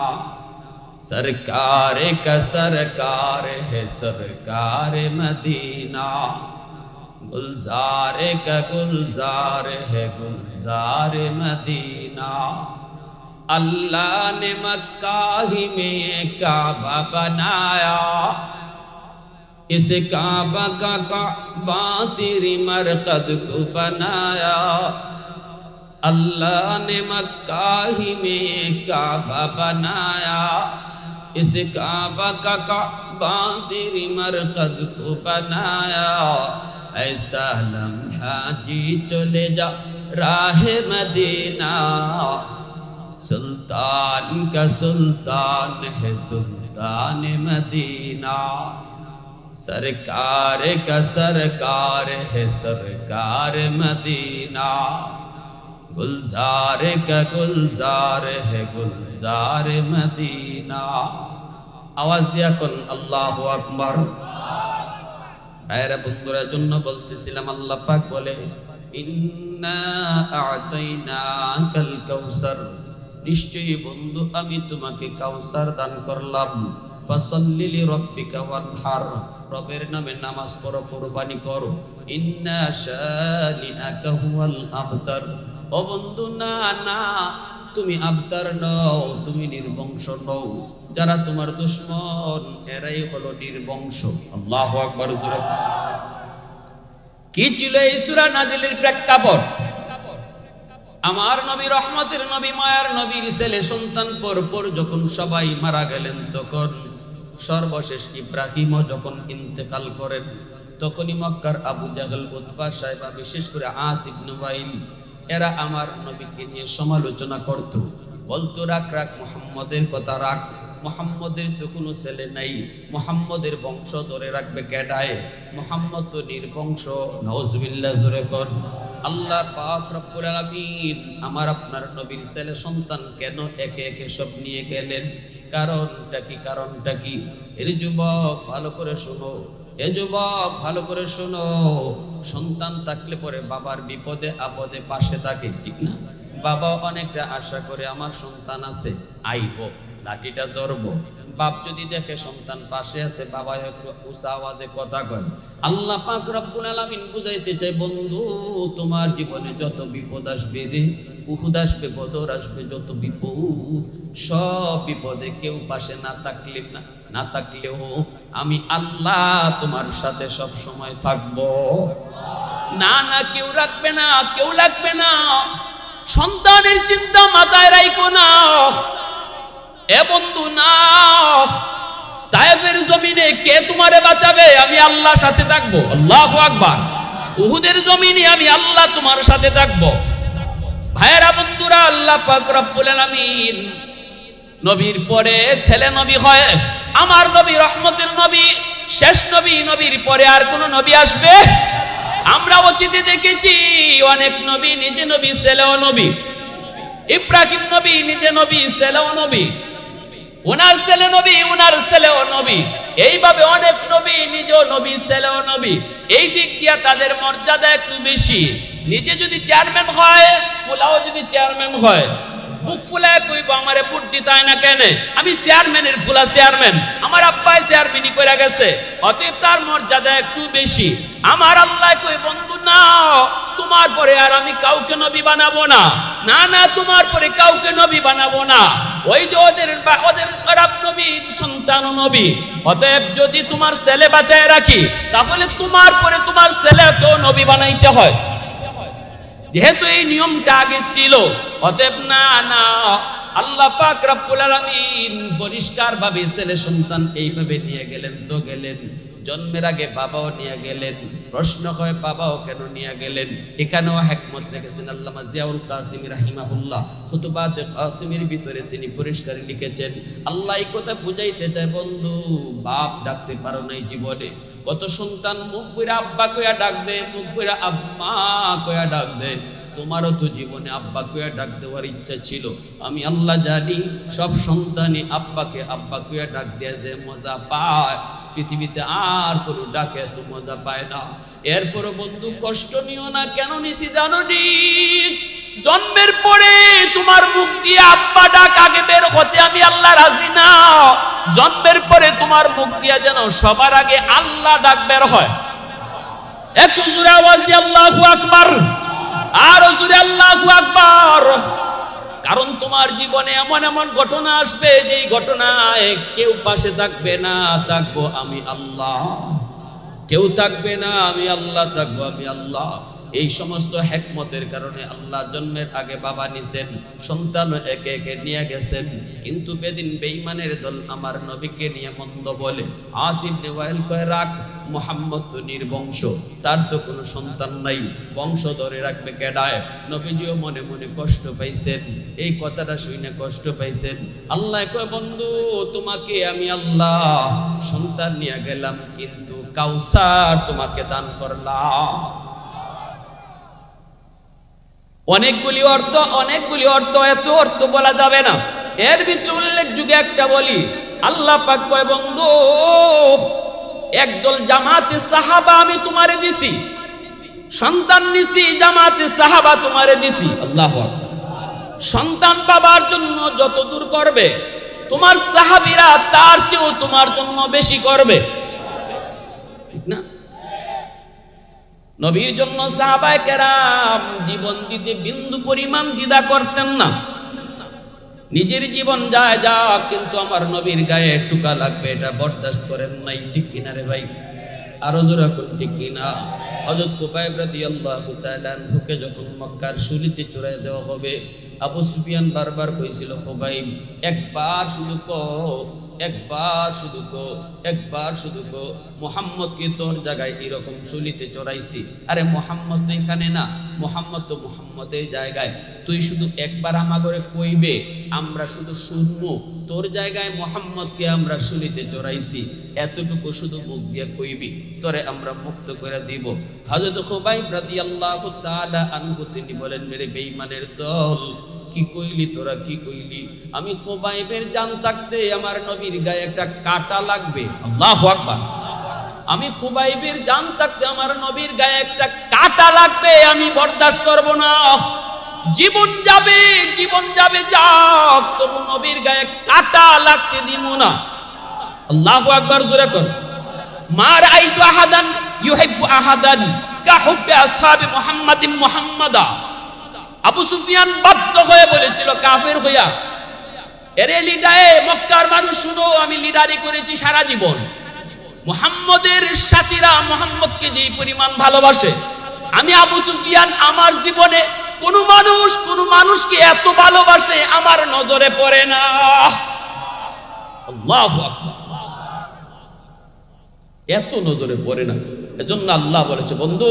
सरकार का सरकार है सरकार मदीना, गुलजार का गुलजार है गुलजार मदीना, अल्लाह ने मक्का ही में काबा बनाया, इस काबा का काबा तेरी मरकद को बनाया, अल्लाह ने मक्का ही में काबा बनाया, इस काबा का काबा तेरी मरकद को बनाया, ऐसा लम्हा जी चले जा राह मदीना, सुल्तान का सुल्तान है सुल्तान मदीना, सरकार का सरकार है सरकार मदीना, गुलजार का गुलजार है गुलजार मदीना। आवाज दिया কোন আল্লাহু আকবার। আয়রা বন্ধুরা জন্য বলতেছিলাম, আল্লাহ পাক বলে ইন্না আ'তাইনাকাল কাউসার, নিশ্চয়ই বন্ধু আমি তোমাকে কাউসার দান করলাম, ফাসাল্লি লিরাব্বিকা ওয়ানহার, রবের নামে নামাজ পড়ো, কুরবানি করো, ইন্না শানিআকা হুয়াল আবতার, ও বন্ধু না না তুমি আবতার নও, তুমি নির্বংশ নও, যারা তোমার দুশমন এরাই হলো নির্বংশ। আল্লাহু আকবার। কি ছিল এই সূরা নাজিলের প্রেক্ষাপট? আমার নবী, রহমতের নবী, মায়ার নবীর ছেলে সন্তান পরপর যখন সবাই মারা গেলেন, তখন সর্বশেষ ইব্রাহিমও যখন ইন্তেকাল করেন, তখনই মক্কার আবু জাহল, উতবা সাহেবা, বিশেষ করে আস ইবনে ওয়াইল, এরা আমার নবীকে নিয়ে সমালোচনা করত, বলতো রাখ রাখ মুহাম্মদের কথা রাখ, মুহাম্মদের তো কোনো ছেলে নাই, মুহাম্মদের বংশ ধরে রাখবে কেডায়, মুহাম্মদ তো নির্বংশ। নাউজুবিল্লাহ, জোরে কর। আল্লাহ পাক রব্বুল আলামিন আমার আপনার নবীর ছেলে সন্তান কেন একে একে সব নিয়ে গেলেন? কারণটা কি? কারণটা কি? এর যুবক ভালো করে শোনো, এ যুবক ভালো করে শোনো, সন্তান থাকলে পরে বাবার বিপদে আপদে পাশে থাকে, ঠিক না? বাবা অনেকটা আশা করে আমার সন্তান আছে, আইব, লাঠিটা ধরবো। বাপ যদি দেখে সন্তান পাশে আছে, বাবা একটু উঁচা আওয়াজে কথা কয়। আল্লাহ পাক রব্বুল আলামিন বুঝাইতে চাই, বন্ধু তোমার জীবনে যত বিপদ আসবে রে, উহুদ আসবে, বদর আসবে, যত বিপদ, সব বিপদে কেউ পাশে না থাকলেও আমি আল্লাহ তোমার সাথে সব সময় থাকবো। না না কেউ রাখবে না, কেউ লাগবে না, সন্তানের চিন্তা মাথায় রাখো না। এ বন্ধু না, তায়েফের জমিনে কে তোমারে বাঁচাবে? আমি আল্লাহ সাথে থাকবো। আল্লাহু আকবার। উহুদের জমিনে আমি আল্লাহ তোমার সাথে থাকবো। ভাইয়েরা বন্ধুরা, আল্লাহ পাক রব্বুল আলামিন নবীর পরে ছেলে নবী হয়। আমার নবী রহমতের নবী, শেষ নবী। নবীর পরে আর কোন নবী আসবে? আমরা অতীতে দেখেছি অনেক নবী, নিজে নবী, ছেলেও নবী। ইব্রাহিম নবী নিজে নবী, ছেলেও নবী, ওনার ছেলে নবী, ওনার ছেলেও নবী। এইভাবে অনেক নবী, নিজেও নবী, ছেলেও নবী। এই দিক দিয়ে তাদের মর্যাদা একটু বেশি। নিজে যদি চেয়ারম্যান হয়, ফুলাও যদি চেয়ারম্যান হয়, বুক ফুলায় কইব আমারে ভোট দিতে হয় না কেন? আমি চেয়ারম্যানের ফুলা চেয়ারম্যান, আমার আব্বাই চেয়ারম্যানই করে গেছে, অতএব তার মর্যাদা একটু বেশি। আমার আল্লাহ কই, বন্ধু না, তোমার পরে আর আমি কাউকে নবী বানাবো না। না না, তোমার পরে কাউকে নবী বানাবো না। ওই যে ওদের খারাপ নবী, সন্তান নবী। অতএব যদি তোমার ছেলে বাঁচায় রাখি, তাহলে তোমার পরে তোমার ছেলেকেও নবী বানাইতে হয়। যেহেতু এই নিয়মটা আগে ছিল, অতএব না না আল্লাহ পাক রব্বুল আলামিন পরিষ্কার ভাবে ছেলে সন্তান এইভাবে নিয়ে গেলেন তো গেলেন। জন্মের আগে বাবাও নিয়ে গেলেন। প্রশ্ন হয় বাবাও কেন নিয়ে গেলেন? এখানেও হিকমত রেখেছেন আল্লামা জিয়াউল কাসিমি রাহিমাহুল্লাহ খুতুবাতে কাসিমের ভিতরে তিনি পরিষ্কার লিখেছেন, আল্লাহ এই কথা বুঝাইতে চায়, বন্ধু বাপ ডাকতে পারো নাই জীবনে, কত সন্তান মুখ কইরা আব্বা কইয়া ডাক দে, মুখ কইরা আম্মা কইয়া ডাক দে। তোমারও তো জীবনে আব্বা কইয়া ডাক দেওয়ার ইচ্ছা ছিল। আমি আল্লাহ জানি সব সন্তানই আব্বাকে আব্বা কইয়া ডাক দেয়া যে মজা পায়, পৃথিবীতে আর কোনো ডাকে এত মজা পায় না। এরপরও বন্ধু কষ্ট নিও না। কেন নিছি জানো নি? জন্মের পরে তোমার মুখ দিয়ে আব্বা ডাক আগে বের হতে আমি আল্লাহ রাজি না। জন্মের পরে তোমার মুখ দিয়ে যেন সবার আগে আল্লাহ ডাক বের হয়। একটু জোরে আওয়াজ দিয়ে আল্লাহু আকবার, আর জোরে আল্লাহু আকবার। কারণ তোমার জীবনে এমন এমন ঘটনা আসবে যেই ঘটনায় কেউ পাশে থাকবে না, থাকবো আমি আল্লাহ। কেউ থাকবে না, আমি আল্লাহ থাকবো, আমি আল্লাহ। এই সমস্ত হিকমতের কারণে আল্লাহ জন্মের আগে বাবা নিছেন, সন্তান একে একে নিয়ে গেছেন। কিন্তু বেদিন বেঈমানের দল আমার নবীকে নিয়ে মন্দ বলে। আসিফ নেওয়াইল কয় রাখ, মুহাম্মদ তো নির্বংশ, তার তো কোনো সন্তান নাই, বংশ ধরে রাখবে কেডায়? নবীজিও মনে মনে কষ্ট পাইছেন, এই কথাটা শুনে কষ্ট পাইছেন। আল্লাহ কয় বন্ধু তোমাকে আমি আল্লাহ সন্তান নিয়ে গেলাম, কিন্তু কাউসার তোমাকে দান করলাম। অনেকগুলি অর্থ, এত অর্থ বলা যাবে না। এর ভিতরে উল্লেখযোগ্য একটা বলি, আল্লাহ পাক কয় বন্ধু একদল জামাতে সাহাবা আমি তোমারে দিছি, সন্তান নিছি জামাতে সাহাবা তোমারে দিছি। আল্লাহু আকবার। সন্তান বাবার জন্য যত দূর করবে, তোমার সাহাবীরা তার চেয়েও তোমার জন্য বেশি করবে, ঠিক না? নবীর জন্য সাহাবায়ে কেরাম জীবন দিতে বিন্দু পরিমাণ দ্বিধা করতেন না। নিজের জীবন যায় যাক, কিন্তু আমার নবীর গায়ে টুকা লাগবে এটা বরদাস্ত করেন নাই, ঠিক কিনা রে ভাই? আরো জোরে কোন ঠিক কিনা? হযরত খুবাইব রাদিয়াল্লাহু তাআলা আনহুকে যখন মক্কার শুলিতে চড়াই দেওয়া হবে, আবু সুফিয়ান বারবার কইছিল, খুবাইব একবার শুধু মুহাম্মদকে তোর জায়গায় এরকম শুলিতে চড়াইছি। আরে মুহাম্মদ তো এখানে না, মুহাম্মদ তো মুহাম্মদের জায়গায়, তুই শুধু একবার আমাগরে কইবে, আমরা শুধু শুনবো, তোর জায়গায় মুহাম্মদকে আমরা শুলিতে চড়াইছি, এতটুকু শুধু মুখ দিয়ে কইবি, তোরে আমরা মুক্ত করে দিব। হযরত খুবাইব রাদিয়াল্লাহু তাআলা আনহু তিনি বলেন, মেরে বেঈমানের দল, কি কইলি তোরা, কি কইলি? আমি খুবাইবের জান থাকতে আমার নবীর গায়ে একটা কাঁটা লাগবে। আল্লাহু আকবার। আমি খুবাইবের জান থাকতে আমার নবীর গায়ে একটা কাঁটা লাগবে, আমি বরদাস্ত করব না। জীবন যাবে যাক, তবু নবীর গায়ে কাঁটা লাগতে দিব না। আল্লাহু আকবার জোরে কর। মা রাআইতু আহাদান ইউহিব্বু আহাদান কা হুব্বি আসহাবি মুহাম্মাদিন মুহাম্মাদা। আবু সুফিয়ান বাধ্য হয়ে বলেছিল কাফের হইয়া, এরে লিডারে মক্কার মানুষ শুনো, আমি লিডারি করেছি সারা জীবন। মুহাম্মদের সাথীরা মুহাম্মদকে যেই পরিমাণ ভালোবাসে, আমি আবু সুফিয়ান আমার জীবনে কোন মানুষকে এত ভালোবাসে আমার নজরে পড়ে না। আল্লাহু আকবার। এত নজরে পড়ে না। এজন্য আল্লাহ বলেছে, বন্ধু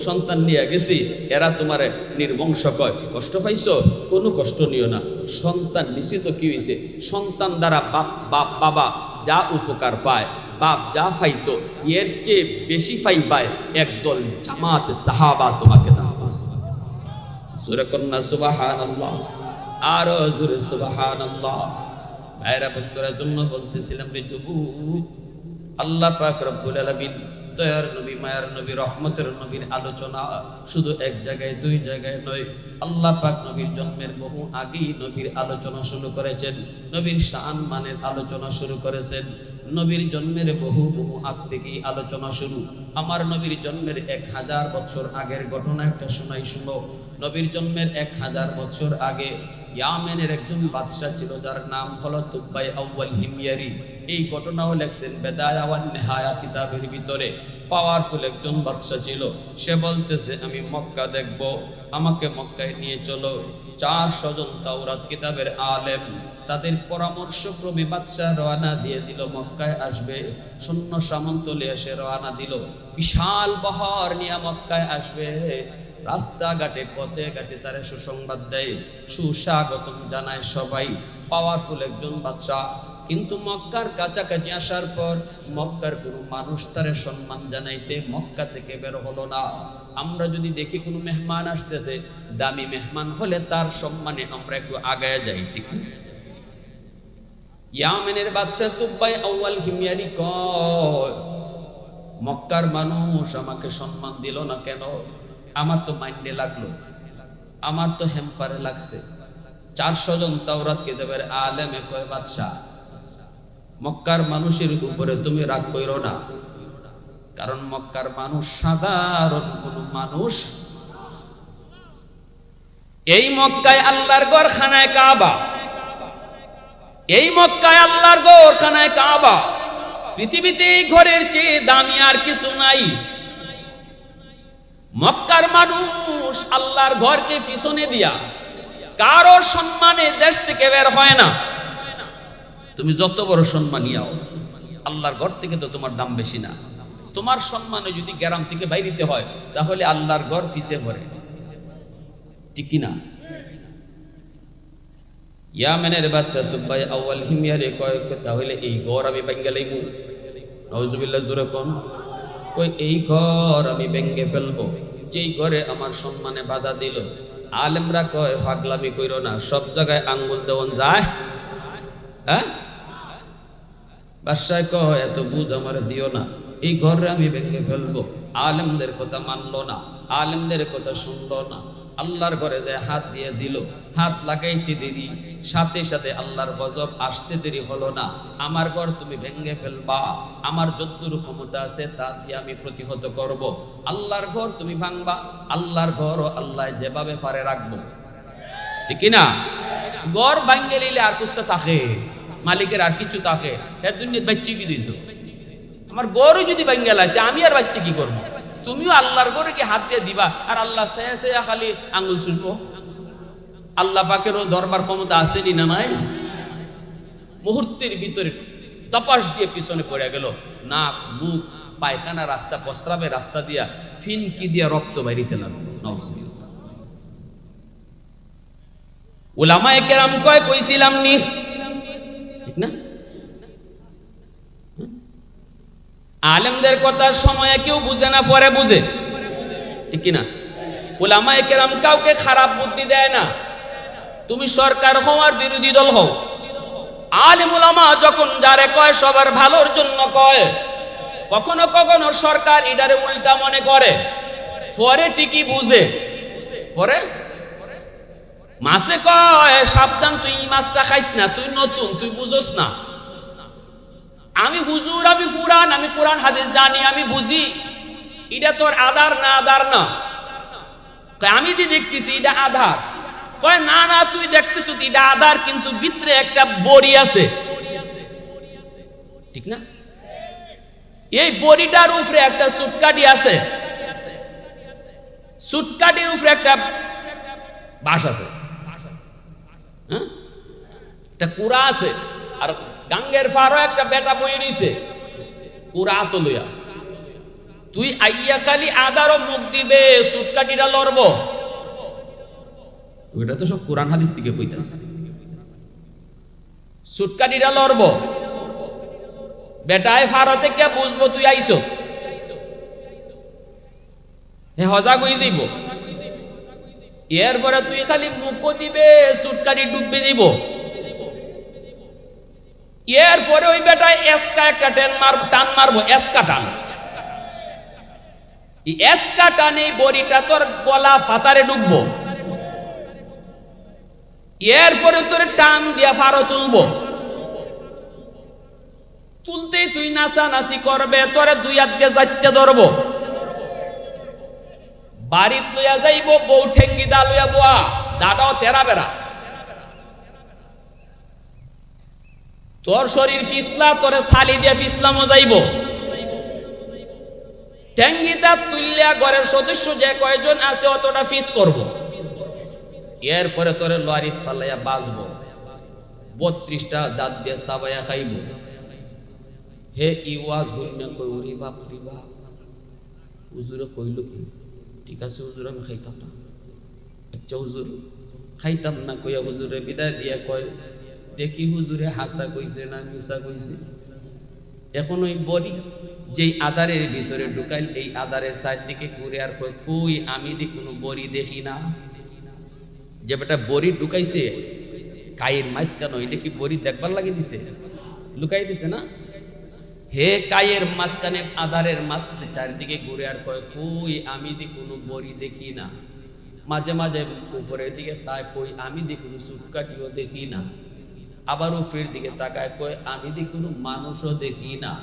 সন্তান নিয়ে গেছি, এরা তোমার নির্বংশ কয়, কষ্ট পাইছো? কোনো কষ্ট নিও না। সন্তান নিছি তো কি হয়েছে? সন্তান দ্বারা বাবা যা উপকার পায়, বাপ যা পাইতো এর চেয়ে বেশি পায় একদল জামাতে সাহাবা তোমাকে দান করছে। জোরে কন্যা সুবহানাল্লাহ, আর জোরে সুবহানাল্লাহ। ভাইরা বন্ধুরা, জন্য বলতেছিলাম রে যুবক, আল্লাহ পাক রব্বুল আলামিন দয়ার নবী, মায়ার নবী, রহমতের নবীর আলোচনা শুধু এক জায়গায় দুই জায়গায় নয়। আল্লাহ পাক নবীর জন্মের বহু আগেই নবীর আলোচনা শুরু করেছেন, নবীর শান মানের আলোচনা শুরু করেছেন। নবীর জন্মের বহু আগ থেকেই আলোচনা শুরু। আমার নবীর জন্মের 1000 বছর আগের ঘটনা একটা শোনাই, শুনো। নবীর জন্মের 1000 বছর আগে ইয়ামেনের একজন বাদশা ছিল যার নাম হলো তুব্বাই আউয়াল হিময়ারি। এই ঘটনাও লেখছেন বেদায়া ওয়ান নিহায়া কিতাবের ভিতরে। পাওয়ারফুল একজন বাদশা ছিল। সে বলতেছে আমি মক্কা দেখব, আমাকে মক্কায় নিয়ে চলো। 400 জন তাওরাত কিতাবের আলেম, তাদের পরামর্শক্রমে বাদশা রওনা দিয়ে দিল মক্কায় আসবে। সৈন্য সামন্ত নিয়ে এসে রওনা দিল, বিশাল বহর নিয়ে মক্কায় আসবে। রাস্তাঘাটে পথে ঘাটে তারা সুসংবাদ দেয়, সুস্বাগতম জানায় সবাই। পাওয়ারফুল একজন বাদশা। কিন্তু মক্কার কাছাকাছি আসার পর মক্কার কোনো মানুষ তারে সম্মান জানাইতে মক্কা থেকে বের হলো না। আমরা যদি দেখি কোনো মেহমান আসতেছে, দামি মেহমান হলে তার সম্মানে আমরা একটু আগায় যাই, ঠিক না? ইয়ামেনের বাদশা তুব্বাই আউয়াল হিময়ারি কয়, মক্কার মানুষ আমাকে সম্মান দিল না কেন? আমার তো মাইন্ডে লাগলো, আমার তো হেম্পারে লাগছে। 400 জন তাওরাত কিতাবের আলেমে কয়, বাদশা মক্কার মানুষের উপরে তুমি রাগ কইরো না, কারণ মক্কার মানুষ সাধারণ কোনো মানুষ। এই মক্কায় আল্লাহর ঘর খানায় কাবা, এই মক্কায় আল্লাহর ঘর খানায় কাবা। পৃথিবীতে এই ঘরের চেয়ে দামি আর কিছু নাই। মক্কার মানুষ আল্লাহর ঘরকে পিছনে দিয়া কারো সম্মানে দেশ থেকে বের হয় না। তুমি যত বড় সম্মানী হও, আল্লাহর ঘর থেকে তো তোমার দাম বেশি না। তোমার সম্মানে যদি গ্রাম থেকে বাইরিতে হয়, তাহলে আল্লাহর ঘর পিছে পড়ে, ঠিক কি না? ইয়ামেনের বাদশা তুব্বাই আউয়াল হিময়ারি কয়, তাহলে এই ঘর আমি ভেঙে লইব। নাউজুবিল্লাহ, জোরে কোন। কই এই ঘর আমি ভেঙে ফেলবো, যেই ঘরে আমার সম্মানে বাধা দিল। আলেমরা কয়, পাগলামি কইরো না, সব জায়গায় আঙ্গুল দেওয়ান যায়? হ্যাঁ, বাদশা কয় এত বুঝ আমার দিও না, এই ঘরে আমি ভেঙে ফেলবো। আলেমদের কথা মানলো না, আলেমদের কথা শুনলো না। আল্লাহর ঘরে যে হাত দিয়ে দিল, হাত লাগাইতে দেরি, সাথে সাথে আল্লাহর গজব আসতে দেরি হলো না। আমার ঘর তুমি ভেঙে ফেলবা, আমার যতটুকু ক্ষমতা আছে তা দিয়ে আমি প্রতিহত করব। আল্লাহর ঘর তুমি ভাঙবা, আল্লাহর ঘর আল্লাহ যেভাবে পারে রাখবো, ঠিক না? ঘর ভাঙে নিলে আর কিছু থাকে, মালিকের আর কিছু থাকে, এর দুনিয়ার বাচ্চা কি দিত? আমার গরু যদি ভাঙ্গে লাইতে আমি আর বাচ্চা কি করবো? তুমিও আল্লাহর গরু কি হাত দিয়ে দিবা, আর আল্লাহ সেয়া সেয়া খালি আঙ্গুল চুষবো? আল্লাহ পাকেরও দরবার ক্ষমতা আসেনি না নাই? মুহূর্তের ভিতরে তপাস দিয়ে পিছনে পড়ে গেল, নাক মুখ পায়খানা রাস্তা, প্রস্রাবের রাস্তা দিয়া ফিনকি দিয়া রক্ত বাইরিতে লাগলো। উলামায়ে কেরাম কয়, কইছিলাম নি, ঠিক না? আলেমদের কথার সময়ে কেউ বুঝে না, পরে বুঝে, ঠিক না? উলামায়ে কেরাম কাউকে খারাপ বুদ্ধি দেয় না। তুমি সরকার হও আর বিরোধী দল হও, আলেম উলামা যখন যারে কয় সবার ভালোর জন্য কয়। কখনো কখনো সরকার এটারে উল্টা মনে করে, পরে ঠিকই বুঝে। পরে মাছে কয় সাবধান, তুই মাছটা খাইস না, তুই নতুন, তুই বুঝোস না। আমি হুজুর, আমি ফুরান, আমি কোরআন হাদিস জানি, আমি বুঝি, এটা তোর আধার না, আধার না। আমি দি দেখতেছি এটা আধার। কয় না না, তুই দেখতেছ এটা আধার, কিন্তু ভিতরে একটা বড়ি আছে, ঠিক না? এই বড়িটার উপরে একটা সুটকাটি আছে, সুটকাটির উপরে একটা বাঁশ আছে, হ্যাঁ, একটা কুড়া আছে। আর গাঙ্গের ফারও একটা বেটা বই রইছে কুড়া তো লইয়া। তুই আইয়া খালি আদারও মুখ দিবে, সুটকাটিটা লড়ব। ওইটা তো সব কোরআন হাদিস থেকে কইতাছে। সুটকাটিটা লড়ব, বেটায় ফারো থেকে বুঝবো তুই আইছো, হে হজাগ হয়ে যাইব। এরপরে তুই খালি মুখ দিবে, সুটকাটি ডুববে দিব। এরপরে ওই বেটায় এসকা একটা টান মারবো, এসকা টান। এসকা টানে বড়িটা তোর গলা ফাতারে ডুববো। এরপরে তোর টান দিয়া ফারো তুলবো। তুলতেই তুই নাচানাচি করবে, তোরে দুই হাত দিয়ে যাইতে ধরবো। বাড়িত লইয়া যাইব, বউ ঠেঙ্গি দা লইয়া বোয়া, দাটাও তেরা বেড়া, তোর শরীর ফিসলা, তোরে ছালি দিয়ে ফিসলামও যাইব। ঠ্যাঙ্গি দাঁত তুললিয়া ঘরের সদস্য যে কয়জন আছে অতটা ফিস করব। এরপরে তোরে লরি ফালাইয়া বাঁচবো, 32টা দাঁত দিয়ে সাবাইয়া খাইব। হে ইওয়াজ হইনা কই ওরে বাপ রে বাপ, হুজুরে কইল কি? ঠিক আছে হুজুর আমি খাইতাম না। আচ্ছা হুজুর খাইতাম না কইয়া হুজুরে বিদায় দিয়া কয়, দেখি হুজুরে হাসা কইছে না মিশা কইছে। এখন ওই বড়ি যেই আদারের ভিতরে ঢুকাইল, এই আদারের সাইড দিকে ঘুরে আর কয়, কই আমি দি কোনো বড়ি দেখি না। যে বেটা বড়ি ঢুকাইছে কায়ের মাঝখানে, এটা কি বড়ি দেখবার লাগে দিছে? লুকাই দিছে না? হে কায়ের মাঝখানে আদারের মাঝখানে চারিদিকে ঘুরে আর কয়, কই আমি দি কোনো বড়ি দেখি না। মাঝে মাঝে উপরের দিকে চায়, কই আমি দি কোনো চুটকাটিও দেখি না। আবার উপরের দিকে তাকায়, কয় আমি দি কোনো মানুষও দেখি না।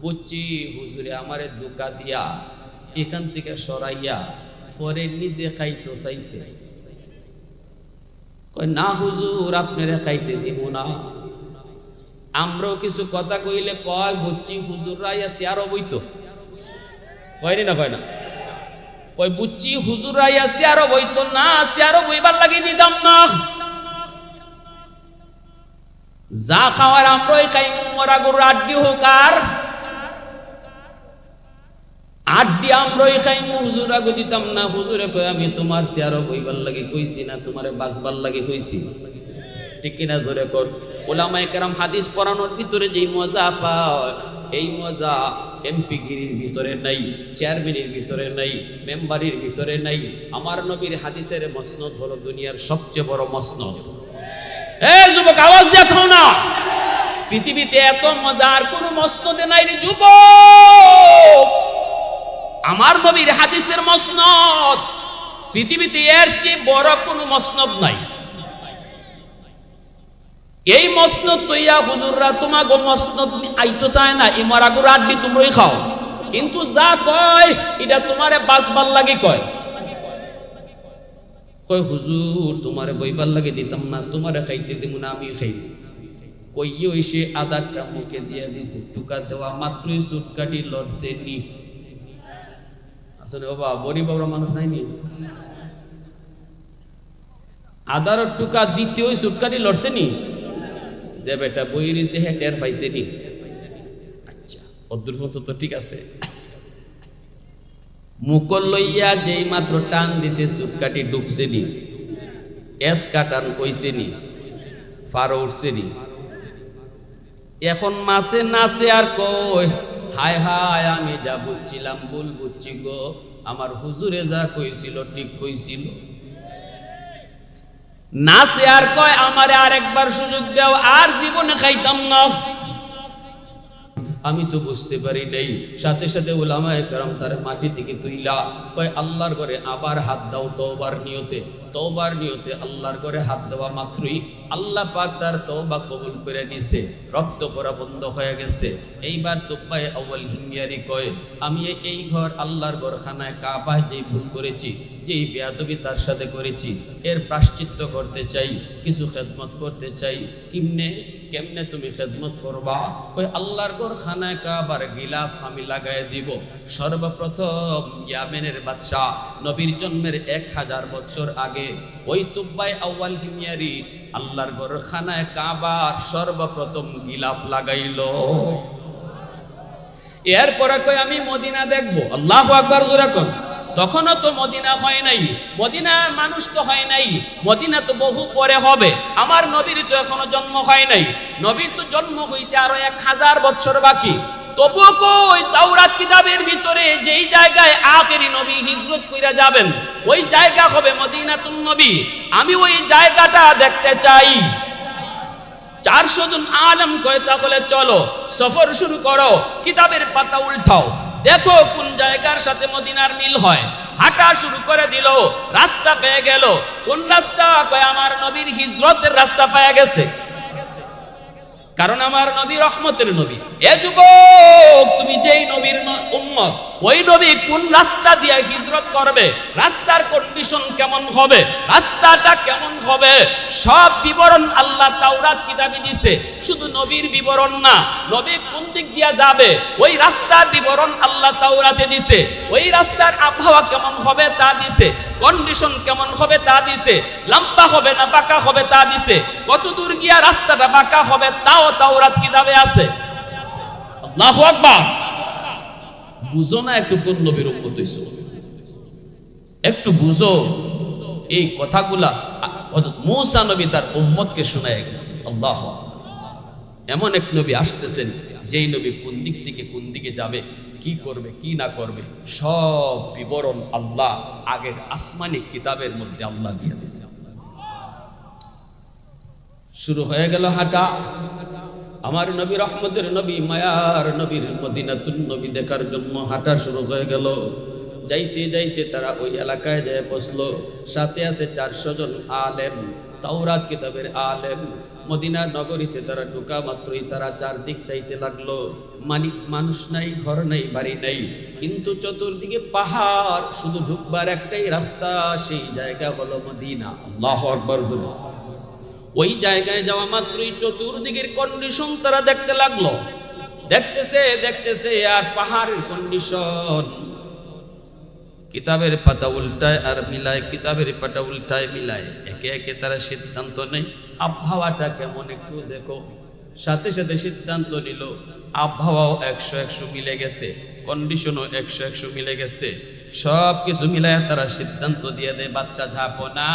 বুঝছি হুজুরে আমারে ধোঁকা দিয়া এখান থেকে সরাইয়া পরে নিজে খাইতে চাইছে। কয় না হুজুর আপনারে খাইতে দিব না। আমরাও কিছু কথা কইলে কয়, বুঝছি হুজুররা ইয়া চেয়ারও বইতো, কয়নি না? কয় না? কয় বুঝছি হুজুররা ইয়া চেয়ারও বইতো না, চেয়ারও বইবার লাগিয়ে দিতাম না। যা খাওয়ার আমরাই খাই, মরা গরুর আড্ডি হোক আর আড্ডি আমরাই খাই, হুজুরা গো দিতাম না। হুজুরে কয় আমি তোমার চেয়ারও বইবার লাগে কইছি না, তোমারে বাঁচবার লাগে কইছি। ঠিক কিনা জোরে কর। ওলামায়ে কেরাম হাদিস পড়ানোর ভিতরে যেই মজা পায়, এই মজা এমপি গিরির ভিতরে নাই, চেয়ারম্যানের ভিতরে নাই, মেম্বারের ভিতরে নাই। আমার নবীর হাদিসের মসনদ হলো দুনিয়ার সবচেয়ে বড় মসনদ। এই যুবক আওয়াজ দেখো না, পৃথিবীতে এত মজার কোন মসনদে নাই রে যুবক। আমার নবীর হাদিসের মসনদ, পৃথিবীতে এর চেয়ে বড় কোন মসনদ নাই। এই মসনদ তৈয়া হুজুররা তোমাকে মসনদ আইতো চায় না, এই মরাগুর আড্ডি তোমরাই খাও, কিন্তু যা কয় এটা তোমারে বাঁচবার লাগে কয়। কয় হুজুর তোমারে বইবার লাগে দিতাম না, তোমারে খাইতে দিব না, আমি খাইব। কইয়ে সে আদারটা মুখে দিয়া দিছে, টুকা দেওয়া মাত্রই চুটকাটি লড়ছে নি। আসলে বাবা বড়ি বাবরা মানুষ নাই নি, আদারের টুকা দিতে ওই চুটকাটি লড়ছে নি। যে বেটা বই রয়েছে হে টের পাইছে নি। আচ্ছা অদ্ভুত মতো তো ঠিক আছে। মুকল লইয়া যেই মাত্র টান দিছে চুটকাটি ডুবছে নি, এস কাটান কইছে নি, ফারো উঠছে নি। এখন মাসে নাচে আর কই, হায় হায় আমি যা বুঝছিলাম ভুল বুঝছি গো, আমার হুজুরে যা কইছিল ঠিক কইছিল। নাচে আর কয় আমারে আরেকবার সুযোগ দাও, আর জীবনে খাইতাম না। আমি তো বুঝতে পারি নাই। সাথে সাথে উলামায়ে কেরাম তার মাটি থেকে তুইলা কয় আল্লাহর ঘরে আবার হাত দাও তওবার নিয়তে। তওবার নিয়তে আল্লাহর ঘরে হাত দেওয়া মাত্রই আল্লাহ পাক তার তওবা কবুল করে নিছে, রক্ত পড়া বন্ধ হয়ে গেছে। এইবার তুব্বায়ে আউয়াল হিময়ারি কয় আমি এই ঘর আল্লাহর ঘর খানায় কাবায় যেই ভুল করেছি, যেই বেয়াদবি তার সাথে করেছি, এর প্রায়শ্চিত্ত করতে চাই, কিছু খেদমত করতে চাই। কেমনে তুমি খেদমত করবা? ওই আল্লাহর ঘর খানায় কাবার গিলাফ আমি লাগাই দিব। সর্বপ্রথম ইয়ামেনের বাদশাহ নবীর জন্মের 1000 বছর আগে ওই তুব্বায়ে আউয়াল হিময়ারি আল্লাহর ঘর খানায় কাবার সর্বপ্রথম গিলাফ লাগাইলো। এরপরে কই আমি মদিনা দেখব। আল্লাহু আকবার জোরে কোন। তখনও তো মদিনা হয় নাই, মদিনার মানুষ তো হয় নাই, মদিনা তো বহু পরে হবে। আমার নবীর তো এখনো জন্ম হয় নাই, নবীর তো জন্ম হইতে আরো 1000 বছর বাকি। তবুও কই তাওরাত কিতাবের ভিতরে যেই জায়গায় আখেরি নবী হিজরত কইরা যাবেন ওই জায়গা হবে মদিনাতুন নবী। আমি ওই জায়গাটা দেখতে চাই। 400 জন আলেম কয় তাহলে চলো সফর শুরু করো, কিতাবের পাতা উল্টাও, দেখো কোন জায়গার সাথে মদিনার মিল হয়। হাঁটা শুরু করে দিল, রাস্তা পেয়ে গেল। কোন রাস্তা? কয় আমার নবীর হিজরতের রাস্তা পেয়ে গেছে, কারণ আমার নবী রহমতের নবী। এ যুবক তুমি যেই নবীর উম্মত, ওই নবী কোন রাস্তা দিয়ে হিজরত করবে, রাস্তার কন্ডিশন কেমন হবে, রাস্তাটা কেমন হবে, সব বিবরণ আল্লাহ তাওরাত কিতাবে দিছে। শুধু নবীর বিবরণ না, নবী কোন দিক দিয়ে যাবে ওই রাস্তার বিবরণ আল্লাহ তাওরাতে দিছে। ওই রাস্তার আবহাওয়া কেমন হবে তা দিছে, কন্ডিশন কেমন হবে তা দিছে, লম্বা হবে না বাঁকা হবে তা দিছে, কত দূর গিয়া রাস্তাটা বাঁকা হবে তাও তাওরাত কিতাবে আছে। আল্লাহু আকবার। বুঝো না একটু কোন নবীর উম্মত হইছো, একটু বুঝো এই কথাগুলা হযরত মূসা নবী তার উম্মতকে শোনায় গেছে। আল্লাহু আকবার। এমন এক নবী আসতেছেন যেই নবী কোন দিক থেকে কোন দিকে যাবে, কি করবে কি না করবে, সব বিবরণ আল্লাহ আগের আসমানি কিতাবের মধ্যে আল্লাহ দিয়ে দিয়েছে। শুরু হয়ে গেল হাঁটা। আমার নবী, রহমতের নবী, মায়ার নবীর মদিনাতুন নবী দেখার জন্য হাঁটা শুরু হয়ে গেল। যাইতে যাইতে তারা ওই এলাকায় যায় পৌঁছলো। সাথে আছে 400 জন আলেম, তাওরাত কিতাবের আলেম। মদিনা নগরীতে তারা ঢোকা মাত্রই তারা চারদিক চাইতে লাগলো। মানুষ নাই, ঘর নাই, বাড়ি নাই, কিন্তু চতুর্দিকে পাহাড়, শুধু ঢুকবার একটাই রাস্তা, সেই জায়গা হলো মদিনা। আল্লাহু আকবার। ওই জায়গায় যাওয়া মাত্রই চতুর্দিকের কন্ডিশন তারা দেখতে লাগলো। দেখতেছে দেখতেছে আর পাহাড়ের কন্ডিশন, কিতাবের পাতা উল্টায় আর মিলায়, কিতাবের পাতা উল্টায় মিলায়, একে একে তারা সিদ্ধান্ত নেয় আবহাওয়াটা কেমন একটু দেখো। সাথে সাথে সিদ্ধান্ত নিল আবহাওয়াও 100-100 মিলে গেছে, কন্ডিশনও 100-100 মিলে গেছে। সব কিছু মিলায় তারা সিদ্ধান্ত দিয়ে দেয় বাদশা ঝাপনা,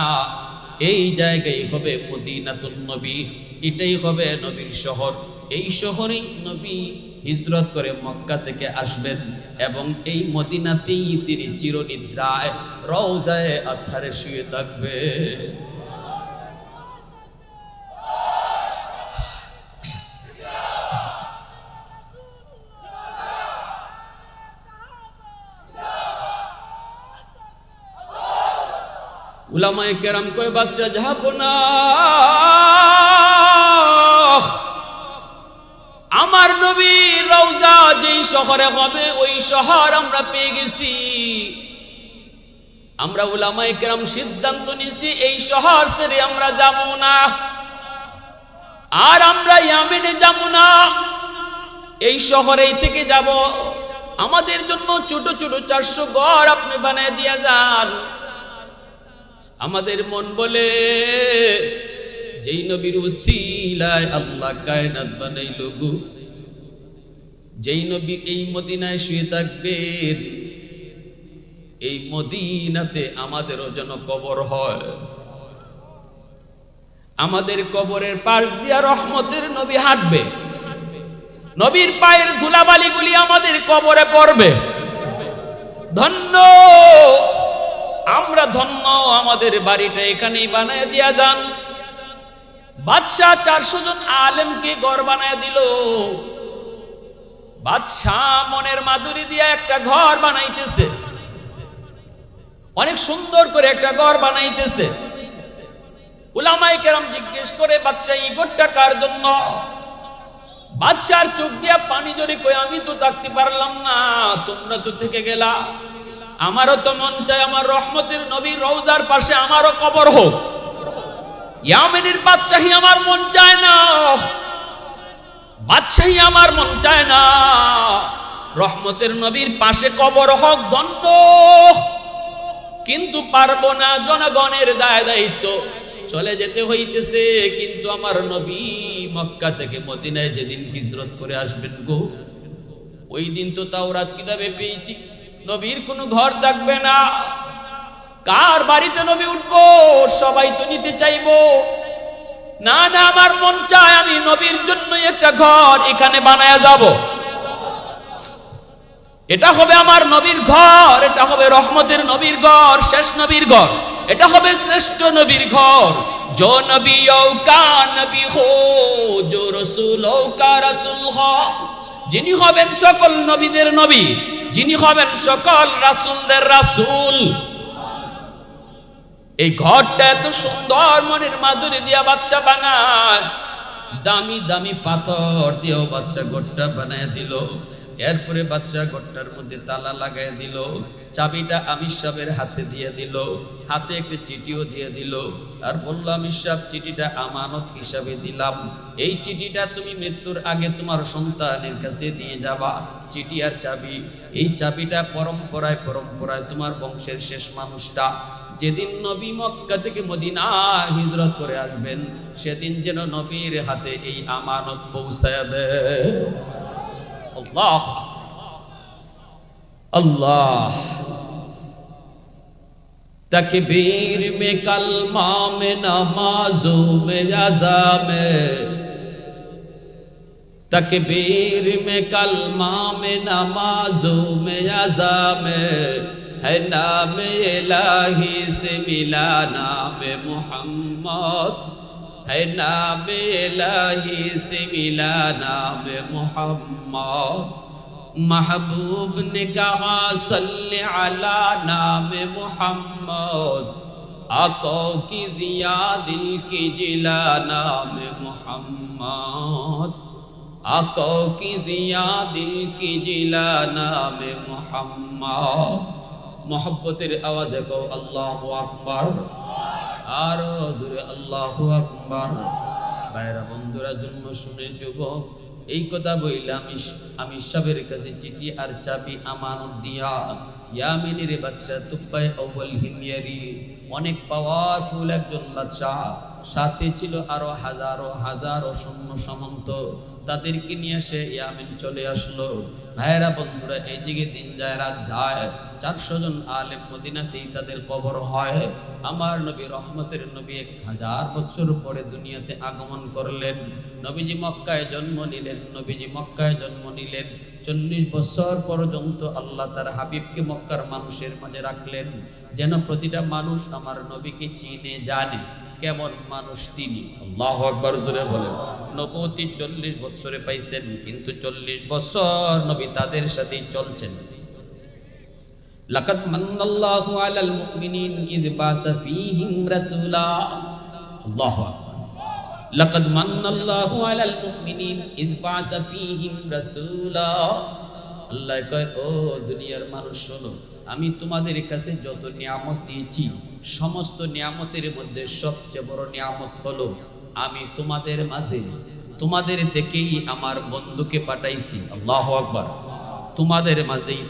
এই জায়গায় হবে মদিনাতুন নবী, এটাই হবে নবীর শহর। এই শহরেই নবী হিজরত করে মক্কা থেকে আসবেন এবং এই মদিনাতেই তিনি চিরনিদ্রায় রওজায়ে আতহারে শুয়ে থাকবে। উলামায়ে কেরাম কয় বাদশা ঝাপনা, আমার নবী রওজা যেই শহরে হবে ওই শহর আমরা পেয়ে গেছি। আমরা উলামায়ে কেরাম সিদ্ধান্ত নিছি এই শহর ছেড়ে আমরা যাব না, আর আমরা ইয়ামেনে যাব না, এই শহরেই থেকে যাব। আমাদের জন্য ছোট ছোট 400 ঘর আপনি বানিয়ে দিয়ে যান। আমাদের মন বলে যেই নবীর উসিলায় আল্লাহ কায়নাত বানাইল গো, যেই নবী এই মদিনায় শুয়ে থাকবেন, এই মদিনাতে আমাদেরও যেন কবর হয়। আমাদের কবরের পাশ দিয়া রহমতের নবী হাঁটবে, নবীর পায়ের ধুলাবালিগুলি আমাদের কবরে পড়বে। ধন্য আমরা, ধন্য আমাদের বাড়িটা এখানেই বানায় দিয়া যান। বাদশাহ 400 জন আলেমকে ঘর বানায় দিল। বাদশাহ মনের মাধুরী দিয়া একটা ঘর বানাইতেছে, অনেক সুন্দর করে একটা ঘর বানাইতেছে। উলামায়ে কেরাম জিজ্ঞেস করে বাদশাহ এই ঘরটা কার জন্য? বাদশার চোখ দিয়া পানি জড়ি কই আমি তো থাকতে পারলাম না, তোমরা তো থেকে গেলা। আমারও তো মন চায় আমার রহমতের নবীর রওজার পাশে আমারও কবর হোক। ইয়ামেনের বাদশাহী আমার মন চায় না, বাদশাহী আমার মন চায় না, রহমতের নবীর পাশে কবর হোক, ধন্য। কিন্তু পারবো না, জনগণের দায় দায়িত্ব, চলে যেতে হইতেছে। কিন্তু আমার নবী মক্কা থেকে মদিনায় যেদিন হিজরত করে আসবেন গো, ওই দিন তো তাওরাত কিতাবে পেয়েছি নবীর কোনো ঘর থাকবে না। কার বাড়িতে নবী উঠবো? সবাই তো নিতে চাইবো। না না, আমার মন চায় আমি নবীর জন্য একটা ঘর এখানে বানায়া যাব। এটা হবে আমার নবীর ঘর, এটা হবে রহমতের নবীর ঘর, শেষ নবীর ঘর, এটা হবে শ্রেষ্ঠ নবীর ঘর। जो नबियों का नबी हो, जो रसूलों का रसूल हो, যিনি হবেন সকল নবীদের নবী, যিনি হবেন সকল রাসূলদের রাসূল। এই ঘরটা এত সুন্দর মনের মাধুরী দিয়া বাদশা বানায়, দামি দামি পাথর দিয়েও বাদশা ঘরটা বানায় দিল। এরপরে বাদশা ঘরটার মধ্যে তালা লাগাই দিল, চাবিটা আমির সাহেবের হাতে দিয়ে দিল, হাতে একটা চিঠিও দিয়ে দিল, আর বলল আমির সাহেব চিঠিটা আমানত হিসাবে দিলাম, এই চিঠিটা তুমি মৃত্যুর আগে তোমার সন্তানের কাছে দিয়ে যাবা। চিঠি আর চাবি, এই চাবিটা পরম্পরায় পরম্পরায় তোমার বংশের শেষ মানুষটা যেদিন নবী মক্কা থেকে মদিনা হিজরত করে আসবেন সেদিন যেন নবীর হাতে এই আমানত পৌঁছায় দেয়। আল্লাহ আল্লাহ। तकबीर में कलमा में नमाजों में अज़ा में, तकबीर में कलमा में नमाजों में अज़ा में है नाम इलाही से मिला नाम मोहम्मद, है नाम इलाही से मिला नाम मोहम्मद। महबूब ने कहा सल्ले अला नाम मोहम्मद, आका की जिया दिल की जिला नाम मोहम्मद, आका की जिया दिल की जिला नाम मोहम्मद। मोहब्बतेर आवाज़े को अल्लाहु अकबर, आरो दूरे अल्लाहु अकबर। भाइरा बंधुरा जन्म शुने যুবক এই কথা বইলাম আমি সাহেবের কাছে চিঠি আর চাবি আমানত দিয়া ইয়ামিনের বাদশা তুফাই আউয়াল হিময়ারি, অনেক পাওয়ারফুল একজন বাদশা, সাথে ছিল আরো হাজারো হাজারো সৈন্য সামন্ত, তাদেরকে নিয়ে সে ইয়ামিন চলে আসলো। ভাইরা বন্ধুরা এই দিকে দিন যায় রাত যায়, 400 জন আলেম মদিনাতেই তাদের কবর হয়। আমার নবী রহমতের নবী 1000 বছর পরে দুনিয়াতে আগমন করলেন। নবীজি মক্কায় জন্ম নিলেন, নবীজি মক্কায় জন্ম নিলেন। 40 বছর পর্যন্ত আল্লাহ তার হাবিবকে মক্কার মানুষের মাঝে রাখলেন, যেন প্রতিটা মানুষ আমার নবীকে চিনে জানে কেমন মানুষ তিনি। আল্লাহু আকবার জোরে বলেন। নবুয়তি 40 বছরে পাইছেন, কিন্তু 40 বছর নবী তাদের সাথেই চলছেন। লাকাদ মান্নাল্লাহু আলাল মুমিনিন ইয বা'সা ফীহিম রাসূলা। আল্লাহু আকবার। লাকাদ মান্নাল্লাহু আলাল মুমিনিন ইয বা'সা ফীহিম রাসূলা। আল্লাহ কয়, ও দুনিয়ার মানুষ শোনো, আমি তোমাদের কাছে যত নিয়ামত দিয়েছি সমস্ত নিয়ামতের মধ্যে সবচেয়ে বড় নিয়ামত হলো আমি তোমাদের মাঝে তোমাদের থেকেই আমার বন্ধুকে পাঠাইছি। আল্লাহু আকবার। তোমাদের মাঝেই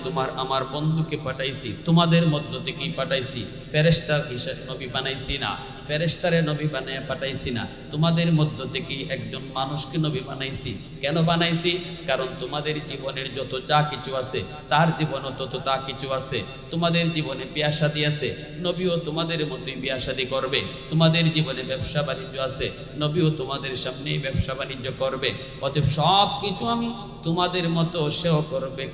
আমার বন্ধুকে পাঠাইছি, তোমাদের মধ্য থেকেই পাঠাইছি। ফেরেশতা হিসেবে নবী বানাইছি না, ফেরেশতারে নবী বানায় পাঠাইছি না, তোমাদের মধ্য থেকেই একজন মানুষকে নবী বানাইছি। কেন বানাইছি? কারণ তোমাদের জীবনের যত যা কিছু আছে তার জীবনও তত তা কিছু আছে। তোমাদের জীবনে বিয়া শাদী আছে, নবীও তোমাদের মতোই বিয়া শাদী করবে। তোমাদের জীবনে ব্যবসা বাণিজ্য আছে, নবীও তোমাদের সামনেই ব্যবসা বাণিজ্য করবে। অতএব সব কিছু আমি তোমাদের মতো সেও করবে,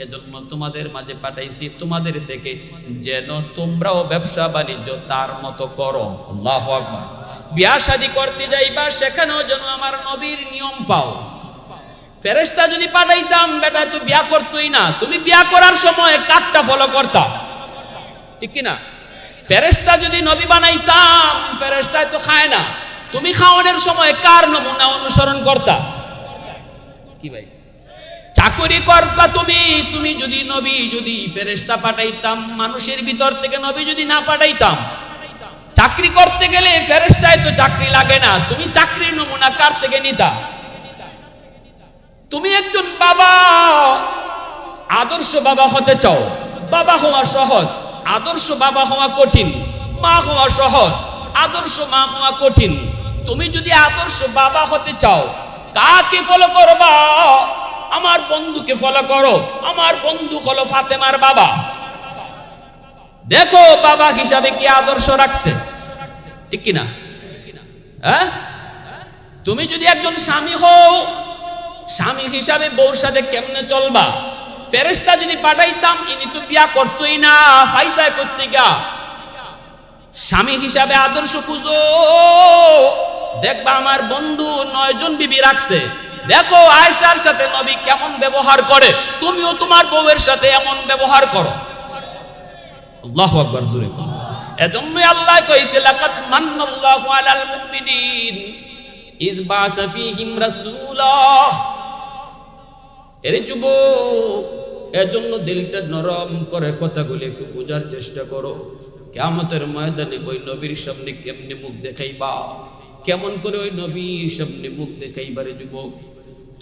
এজন্য তোমাদের মাঝে পাঠাইছি তোমাদের থেকে যেন তোমরাও ব্যবসা বাণিজ্য তার মতো করো। আল্লাহু আকবার। বিয়া শাদী করতে যাইবা সেখানেও যেন আমার নবীর নিয়ম পাও। ফেরেশতা যদি পাঠাইতাম বেটা তুই বিয়া করতই না, তুমি বিয়া করার সময় কাটটা ফলো করতা, ঠিক কি না? ফেরেশতা যদি নবী বানাইতাম, ফেরেশতা তো খায় না, তুমি খাওয়ানোর সময় কার নমুনা অনুসরণ করতা? কি ভাই, চাকরি করবা তুমি যদি নবী যদি ফেরেশতা পাঠাইতাম, মানুষের ভিতর থেকে নবী যদি না পাঠাইতাম, চাকরি করতে গেলে ফেরেশতায় তো চাকরি লাগে না, তুমি চাকরির নমুনা কার থেকে নিতা? তুমি একজন বাবা, আদর্শ বাবা হতে চাও, বাবা হওয়া সহজ, আদর্শ বাবা হওয়া কঠিন। মা হওয়া সহজ, আদর্শ মা হওয়া কঠিন। তুমি যদি আদর্শ বাবা হতে চাও, কাকে ফলো করবা? আমার বন্ধুকে ফলো করো। আমার বন্ধু হলো ফাতেমার বাবা। দেখো বাবা হিসাবে কি আদর্শ রাখছে, ঠিক কিনা? হ্যাঁ, তুমি যদি একজন স্বামী হও, স্বামী হিসাবে বউর সাথে কেমনে চলবা? ফেরেশতা যদি পাঠাইতাম, ইনি তো বিয়া করতই না, ফাইদায় করতে গা। স্বামী হিসাবে আদর্শ খুঁজো, দেখবা আমার বন্ধু 9 জন বিবি রাখছে। দেখো আয়েশার সাথে নবী কেমন ব্যবহার করে, তুমিও তোমার বউয়ের সাথে এমন ব্যবহার করো। আল্লাহু আকবার জোরে। এজন্যই আল্লাহ কইছে লাকাদ মান্নাল্লাহু আলাল মুমিনিন ইয বা'সা ফীহিম রাসূলা। এর যুবক, এজন্য দিলটা নরম করে কথাগুলি একটু বোঝার চেষ্টা করো। কিয়ামতের ময়দানে ওই নবীর সামনে কেমনে মুখ দেখাইবা, কেমন করে ওই নবীর সামনে মুখ দেখাইবারে যুবক?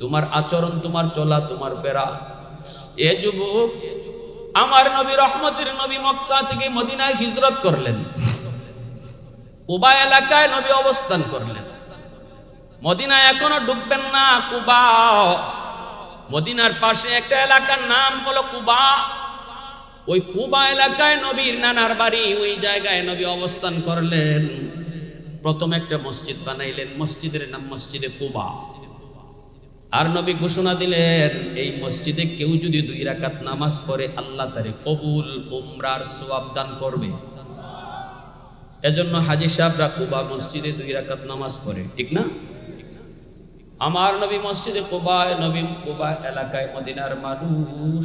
তোমার আচরণ, তোমার চলা, তোমার ফেরা। এ যুবক, আমার নবী, রহমতের নবী, মক্কা থেকে মদিনায় হিজরত করলেন। কুবা এলাকায় নবী অবস্থান করলেন। মদিনায় এখনো ঢুকবেন না। কুবা, মদিনার পাশে একটা এলাকার নাম হলো কুবা। ওই কুবা এলাকায় নবীর নানার বাড়ি, ওই জায়গায় নবী অবস্থান করলেন। প্রথম একটা মসজিদ বানাইলেন, মসজিদের নাম মসজিদে কুবা। আর নবী ঘোষণা দিলেন, এই মসজিদে কেউ যদি 2 রাকাত নামাজ পড়ে আল্লাহ তারে কবুল উমরার সওয়াব দান করবে। এজন্য হাজী সাহেবরা কুবা মসজিদে 2 রাকাত নামাজ পড়ে, ঠিক না? আমার নবী মসজিদে কুবায়, নবী কুবা এলাকায় মদিনার মানুষ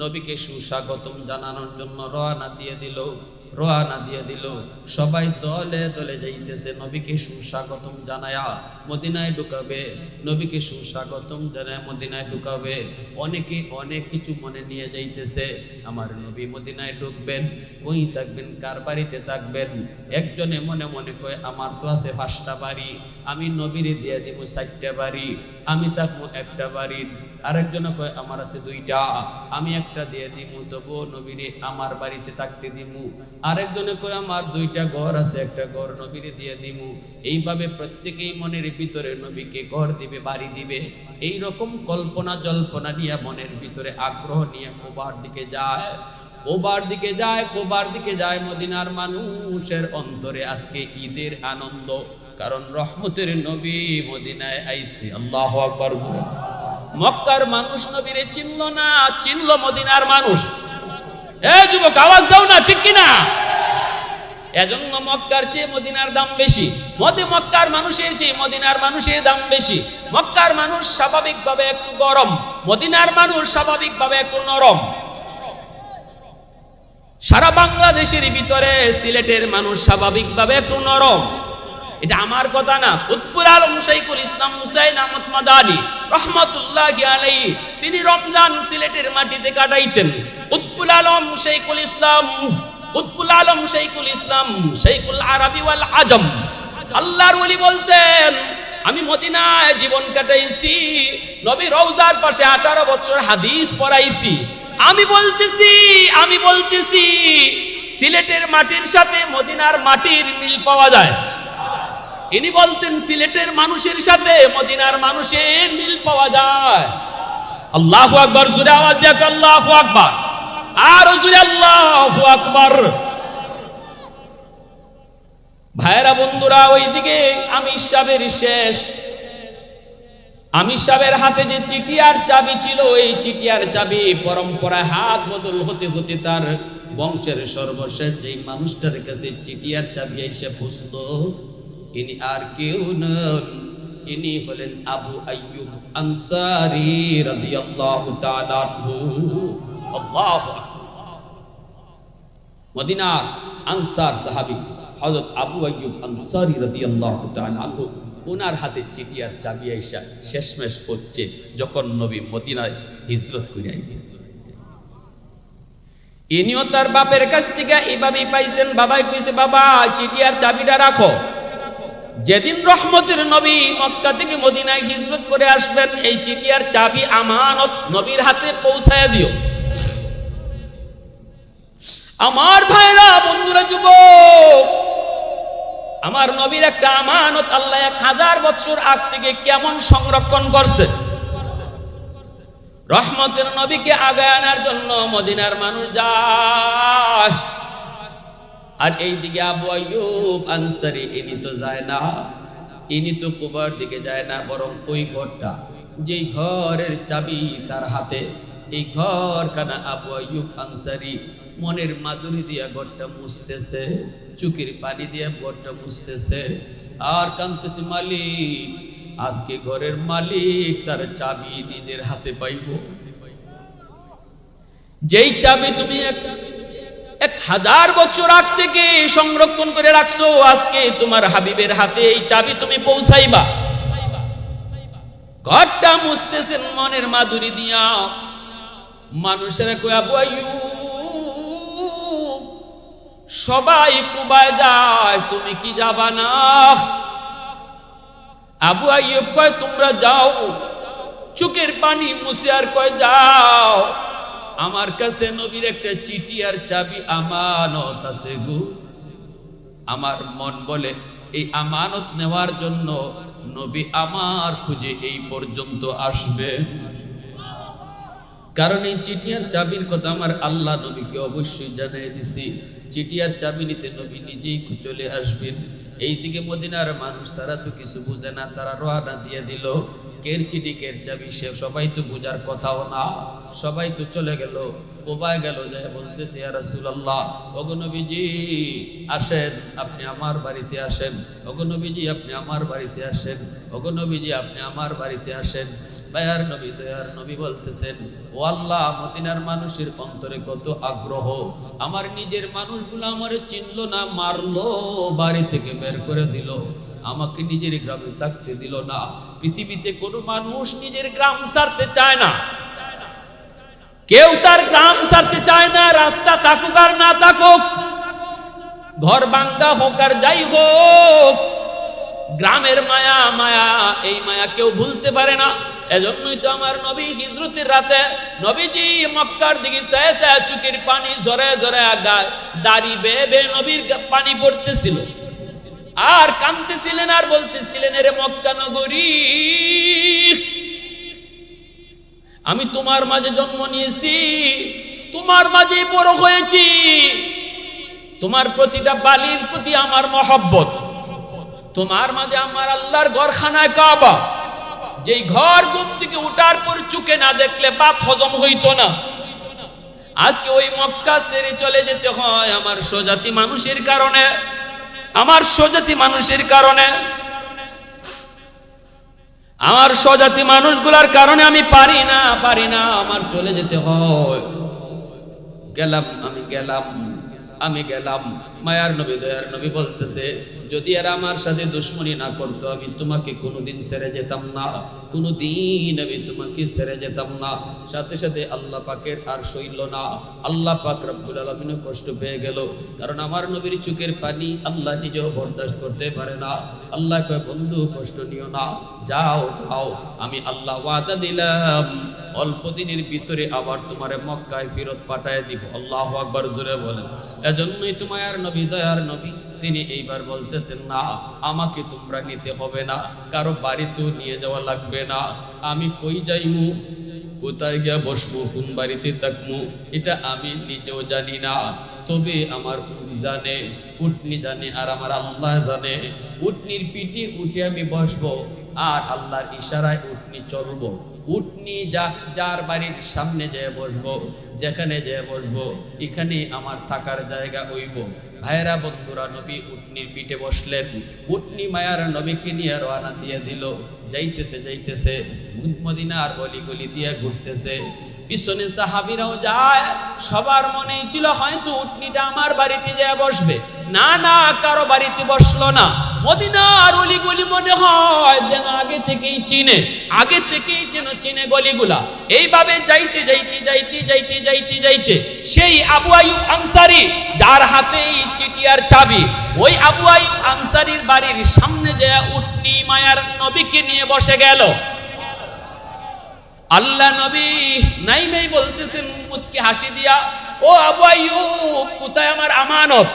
নবীকে সুস্বাগতম জানানোর জন্য রওনা দিয়ে দিল। সবাই দলে দলে যাইতেছে নবীকে সুস্বাগতম জানায়া মদিনায় ঢুকাবে, নবীকে সুস্বাগতম জানায় মদিনায় ঢুকাবে। অনেকে অনেক কিছু মনে নিয়ে যাইতেছে। আমার নবী মদিনায় ঢুকবেন, কই থাকবেন, কার বাড়িতে থাকবেন? একজনে মনে মনে কয়, আমার তো আছে 5টা বাড়ি, আমি নবীরে দিয়ে দিব 4টা বাড়ি, আমি থাকবো 1টা বাড়ি। আরেকজনে কয়, আমার আছে 2টা, আমি 1টা দিয়ে দিব, তবুও নবীরে আমার বাড়িতে থাকতে দিব। আরেকজনে কয়, আমার 2টা ঘর আছে, 1টা ঘর নবীরে দিয়ে দিব। এইভাবে প্রত্যেকেই মনের ভিতরে নবীকে ঘর দিবে, বাড়ি দিবে। এই রকম কল্পনা জল্পনা নিয়ে মনের ভিতরে আগ্রহ নিয়ে কুবার দিকে যায়। মদিনার মানুষের অন্তরে আজকে ঈদের আনন্দ, কারণ রহমতের নবী মদিনায় আইছে। আল্লাহু আকবার। মক্কার মানুষ নবীরে চিনল না, চিনল মদিনার মানুষ। এ যুবক, আওয়াজ দাও না, ঠিক কিনা? এজন্য মক্কার চেয়ে মদিনার দাম বেশি। মক্কার মানুষের চেয়ে মদিনার মানুষের দাম বেশি। মক্কার মানুষ স্বাভাবিকভাবে একটু গরম, মদিনার মানুষ স্বাভাবিকভাবে একটু নরম। সারা বাংলাদেশের ভিতরে সিলেটের মানুষ স্বাভাবিকভাবে একটু নরম। এটা আমার কথা না, কুতুবুল আলম শাইখুল ইসলাম হুসাইন আহমদ মাদানী রহমাতুল্লাহি আলাইহি, তিনি রমজান সিলেটের মাটিতে কাটাইতেন। কুতুবুল আলম শাইখুল ইসলাম শাইখুল আরবি ওয়াল আজম, আল্লাহর ওলি বলতেন, আমি মদিনায় জীবন কাটাইছি, নবী রওজার পাশে 18 বছর হাদিস পড়াইছি। আমি বলতেছি সিলেটের মাটির সাথে মদিনার মাটির মিল পাওয়া যায়। ইনি বলতেন, সিলেটের মানুষের সাথে মদিনার মানুষের মিল পাওয়া যায়। আল্লাহু আকবার, জোরে আওয়াজ দিয়ে আল্লাহু আকবার, আর জোরে আল্লাহু আকবার। ভাইরা বন্ধুরা, ওইদিকে আমির সাহেবের হাতে যে চিঠি আর চাবি ছিল, এই চিঠি আর চাবি পরম্পরায় হাত বদল হতে হতে তার বংশের সর্বশেষ যেই মানুষটার কাছে চিঠি আর চাবি এসে পৌঁছলো, ইনি আর কেউ নন, ইনি হলেন আবু আইয়ুব আনসারী রাদিয়াল্লাহু তাআলা আনহু। আল্লাহু আকবার। মদিনার আনসার সাহাবী হযরত আবু আইয়ুব আনসারী রাদিয়াল্লাহু তাআলা আনহু, ওনার হাতে চিঠি আর চাবি আইসা শেষমেশ হচ্ছে যখন নবী মদিনায় হিজরত করে আইছে। ইনিও তার বাপের কাছ থেকে এইভাবেই পাইছেন। বাবাই কইছে, বাবা চিঠি আর চাবিটা রাখো, যেদিন রহমতের নবী মক্কা থেকে মদিনায় হিজরত করে আসবেন, এই চিঠি আর চাবি আমানত নবীর হাতে পৌঁছায়া দিও। আমার ভাইরা বন্ধুরা, যুবক, আমার নবীর একটা আমানত আল্লাহ 1000 বছর আগ থেকে কেমন সংরক্ষণ করছে। রহমতের নবীকে আগায় আনার জন্য মদিনার মানুষ যায়, আর এইদিকে আবু আইয়ুব আনসারী ইনি তো যায় না, ইনি তো কুবার দিকে যায় না, বরং ওই ঘরটা, যেই ঘরের চাবি তার হাতে, এই ঘরখানা আবু আইয়ুব আনসারী মনের মাধুরী দিয়া ঘরটা মুছতেছে, চোখের পানি দিয়া ঘরটা মুছতেছে, আর কাঁদতেছে, মালিক, আজকে ঘরের মালিক তার চাবি নিজের হাতে পাইব। যেই চাবি তুমি 1000 বছর আগ থেকে সংরক্ষণ করে রাখছো, আজকে তোমার হাবিবের হাতে এই চাবি তুমি পৌঁছাইবা। ঘরটা মুছতেছেন মনের মাধুরী দিয়া। মানুষেরা কই আবু আইয়ুব সবাই কুবায় যায়, তুমি কি যাবা না? আবু আইয়ুব কয় তোমরা যাও, চোখের পানি মুছে আর কয় যাও, আমার কাছে নবীর একটা চিঠি আর চাবি আমানত আছে গো। আমার মন বলে এই আমানত নেওয়ার জন্য নবী আমার খুঁজে এই পর্যন্ত আসবে, কারণ এই চিঠি আর চাবির কথা আমার আল্লাহ নবীকে অবশ্যই জানিয়ে দিছি। চিঠি আর চাবি নিতে নবী নিজেই চলে আসবেন। এইদিকে মদিনার মানুষ তারা তো কিছু বুঝে না, তারা রওনা দিয়ে দিল। কের চিঠি কের চাবি সে সবাই তো বুঝার কথাও না, সবাই তো চলে গেল, কোবায় গেল, যায় বলতেছে ইয়া রাসূলুল্লাহ, ওগো নবীজি আসেন, আপনি আমার বাড়িতে আসেন, ওগো নবীজি আপনি আমার বাড়িতে আসেন, ওগো নবীজি আপনি আমার বাড়িতে আসেন। দয়ার নবী দয়ার নবী বলতেছেন, ও আল্লাহ, মদিনার মানুষের অন্তরে কত আগ্রহ, আমার নিজের মানুষগুলো আমারে চিনলো না, মারলো, বাড়ি থেকে বের করে দিল, আমাকে নিজের গ্রামে থাকতে দিল না। পৃথিবীতে কোনো মানুষ নিজের গ্রাম ছাড়তে চায় না, কেউ তার গ্রাম ছাড়তে চায় না, রাস্তা থাকুক আর না থাকুক, ঘর ভাঙ্গা হোক আর যাই হোক, গ্রামের মায়া মায়া, এই মায়া কেউ ভুলতে পারে না। এজন্যই তো আমার নবী হিজরতের রাতে নবীজি মক্কার দিকে চায় চায় চোখের পানি ঝরে ঝরে গায়, দাড়ি বেয়ে বেয়ে নবীর পানি পড়তেছিল, আর কাঁদতেছিলেন আর বলতেছিলেন, এরে মক্কা নগরী, আমি তোমার মাঝে জন্ম নিয়েছি, তোমার মাঝেই বড় হয়েছি, তোমার প্রতিটা বালির প্রতি আমার মহব্বত, তোমার মাঝে আমার আল্লাহর ঘরখানায় কাবা, যেই ঘর ঘুম থেকে উঠার পর চোখে না দেখলে ভাত হজম হইতো না। আজকে ওই মক্কা ছেড়ে চলে যেতে হয় আমার স্বজাতি মানুষের কারণে, আমার স্বজাতি মানুষের কারণে, আমার স্বজাতি মানুষগুলার কারণে আমি পারি না আমার চলে যেতে হয়। গেলাম আমি গেলাম। মায়ার নবী দয়ার নবী বলতেছে, যদি এরা আমার সাথে দুশ্মনী না করতো আমি তোমাকে কোনোদিন ছেড়ে যেতাম না, কোনোদিন আমি তোমাকে ছেড়ে যেতাম না। সাথে সাথে আল্লাহ পাকের আর সইল না, আল্লাহ পাক রব্বুল আলামিনও কষ্ট পেয়ে গেল, কারণ আমার নবীর চোখের পানি আল্লাহ নিজেও বরদাস্ত করতে পারে না। আল্লাহ কয়, বন্ধু কষ্ট নিও না, যাও যাও, আমি আল্লাহ ওয়াদা দিলাম অল্প দিনের ভিতরে আবার তোমারে মক্কায় ফেরত পাঠায় দিব। আল্লাহু আকবার, জোরে বলেন। এজন্যই তোমার নবী দয়ার নবী তিনি এইবার বলতেছেন, না আমাকে তোমরা নিতে হবে না, কারো বাড়িতেও নিয়ে যাওয়া লাগবে না, আমি কই যাইমু, কোথায় গিয়া বসবো, কোন বাড়িতে থাকবো, এটা আমি নিজেও জানি না, তবে আমার উট জানে, উটনি জানে, আর আমার আল্লাহ জানে। উটনির পিঠে উঠে আমি বসবো, আর আল্লাহর ইশারায় উটনি চলবো। উটনি যার বাড়ির সামনে যেয়ে বসবো, যেখানে যেয়ে বসবো, এখানে আমার থাকার জায়গা হইব। ভাইরা বন্ধুরা, নবী উটনির পিঠে বসলেন, উটনি মায়ার নবীকে নিয়ে রওনা দিয়ে দিল। যাইতেছে মদিনার গলি গলি দিয়ে ঘুরতেছে, পিছনে সাহাবীরাও যায়। সবার মনেই ছিল হয়তো উটনিটা আমার বাড়িতে যেয়ে বসবে, না না, কারো বাড়িতে বসলো না। মদিনার অলিগলি মনে হয় যেন আগে থেকেই চিনে গলিগুলা। এইভাবে যাইতে সেই আবু আইয়ুব আনসারী, যার হাতে চিঠি আর চাবি, ওই আবু আইয়ুব আনসারীর বাড়ির সামনে যে উটনি মায়ার নবীকে নিয়ে বসে গেল। আল্লাহ নবী নাইমেই বলতেছেন মুস্কি হাসি দিয়া, ও আবু আইয়ুব, কোথায় আমার আমানত?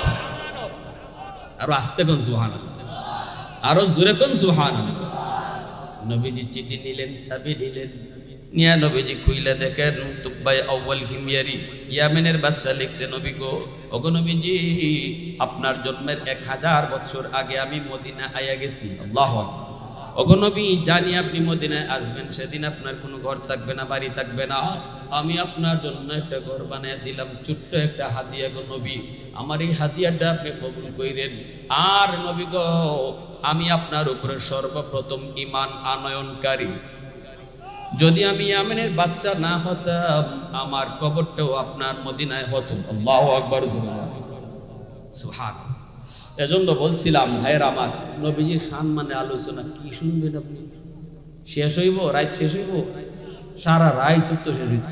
আরো আস্তে কোন সুবহানাল্লাহ, আরো জোরে কোন সুবহানাল্লাহ। নবীজি চিঠি নিলেন, চাবি নিলেন, নিয়া নবীজি খুইলে দেখেন তুব্বাই আউয়াল হিময়ারি, ইয়ামেনের বাদশা লিখছে, নবী গো, ওগো নবীজি, আপনার জন্মের 1000 বছর আগে আমি মদিনা আয়া গেছি। আল্লাহু আকবার। ওগো নবী, জানি আপনি মদিনায় আসবেন, সেদিন আপনার কোনো ঘর থাকবে না, বাড়ি থাকবে না, আমি আপনার জন্য একটা ঘর বানিয়ে দিলাম, ছোট্ট একটা হাদিয়া গো নবী, আমার এই হাদিয়াটা আপনি কবুল কইরেন। আর নবী গো, আমি আপনার উপরে সর্বপ্রথম ঈমান আনয়নকারী, যদি আমি ইয়ামেনের বাদশা না হতাম, আমার কবরটাও আপনার মদিনায় হতো। আল্লাহু আকবার, সুবহানাল্লাহ। এজন্য বলছিলাম ভাইয়ের আমার, নবীজির সম্মানে আলোচনা কি শুনবেন আপনি? শেষ হইব, রাত শেষ হইব, সারা রাত তো শেষ হইব।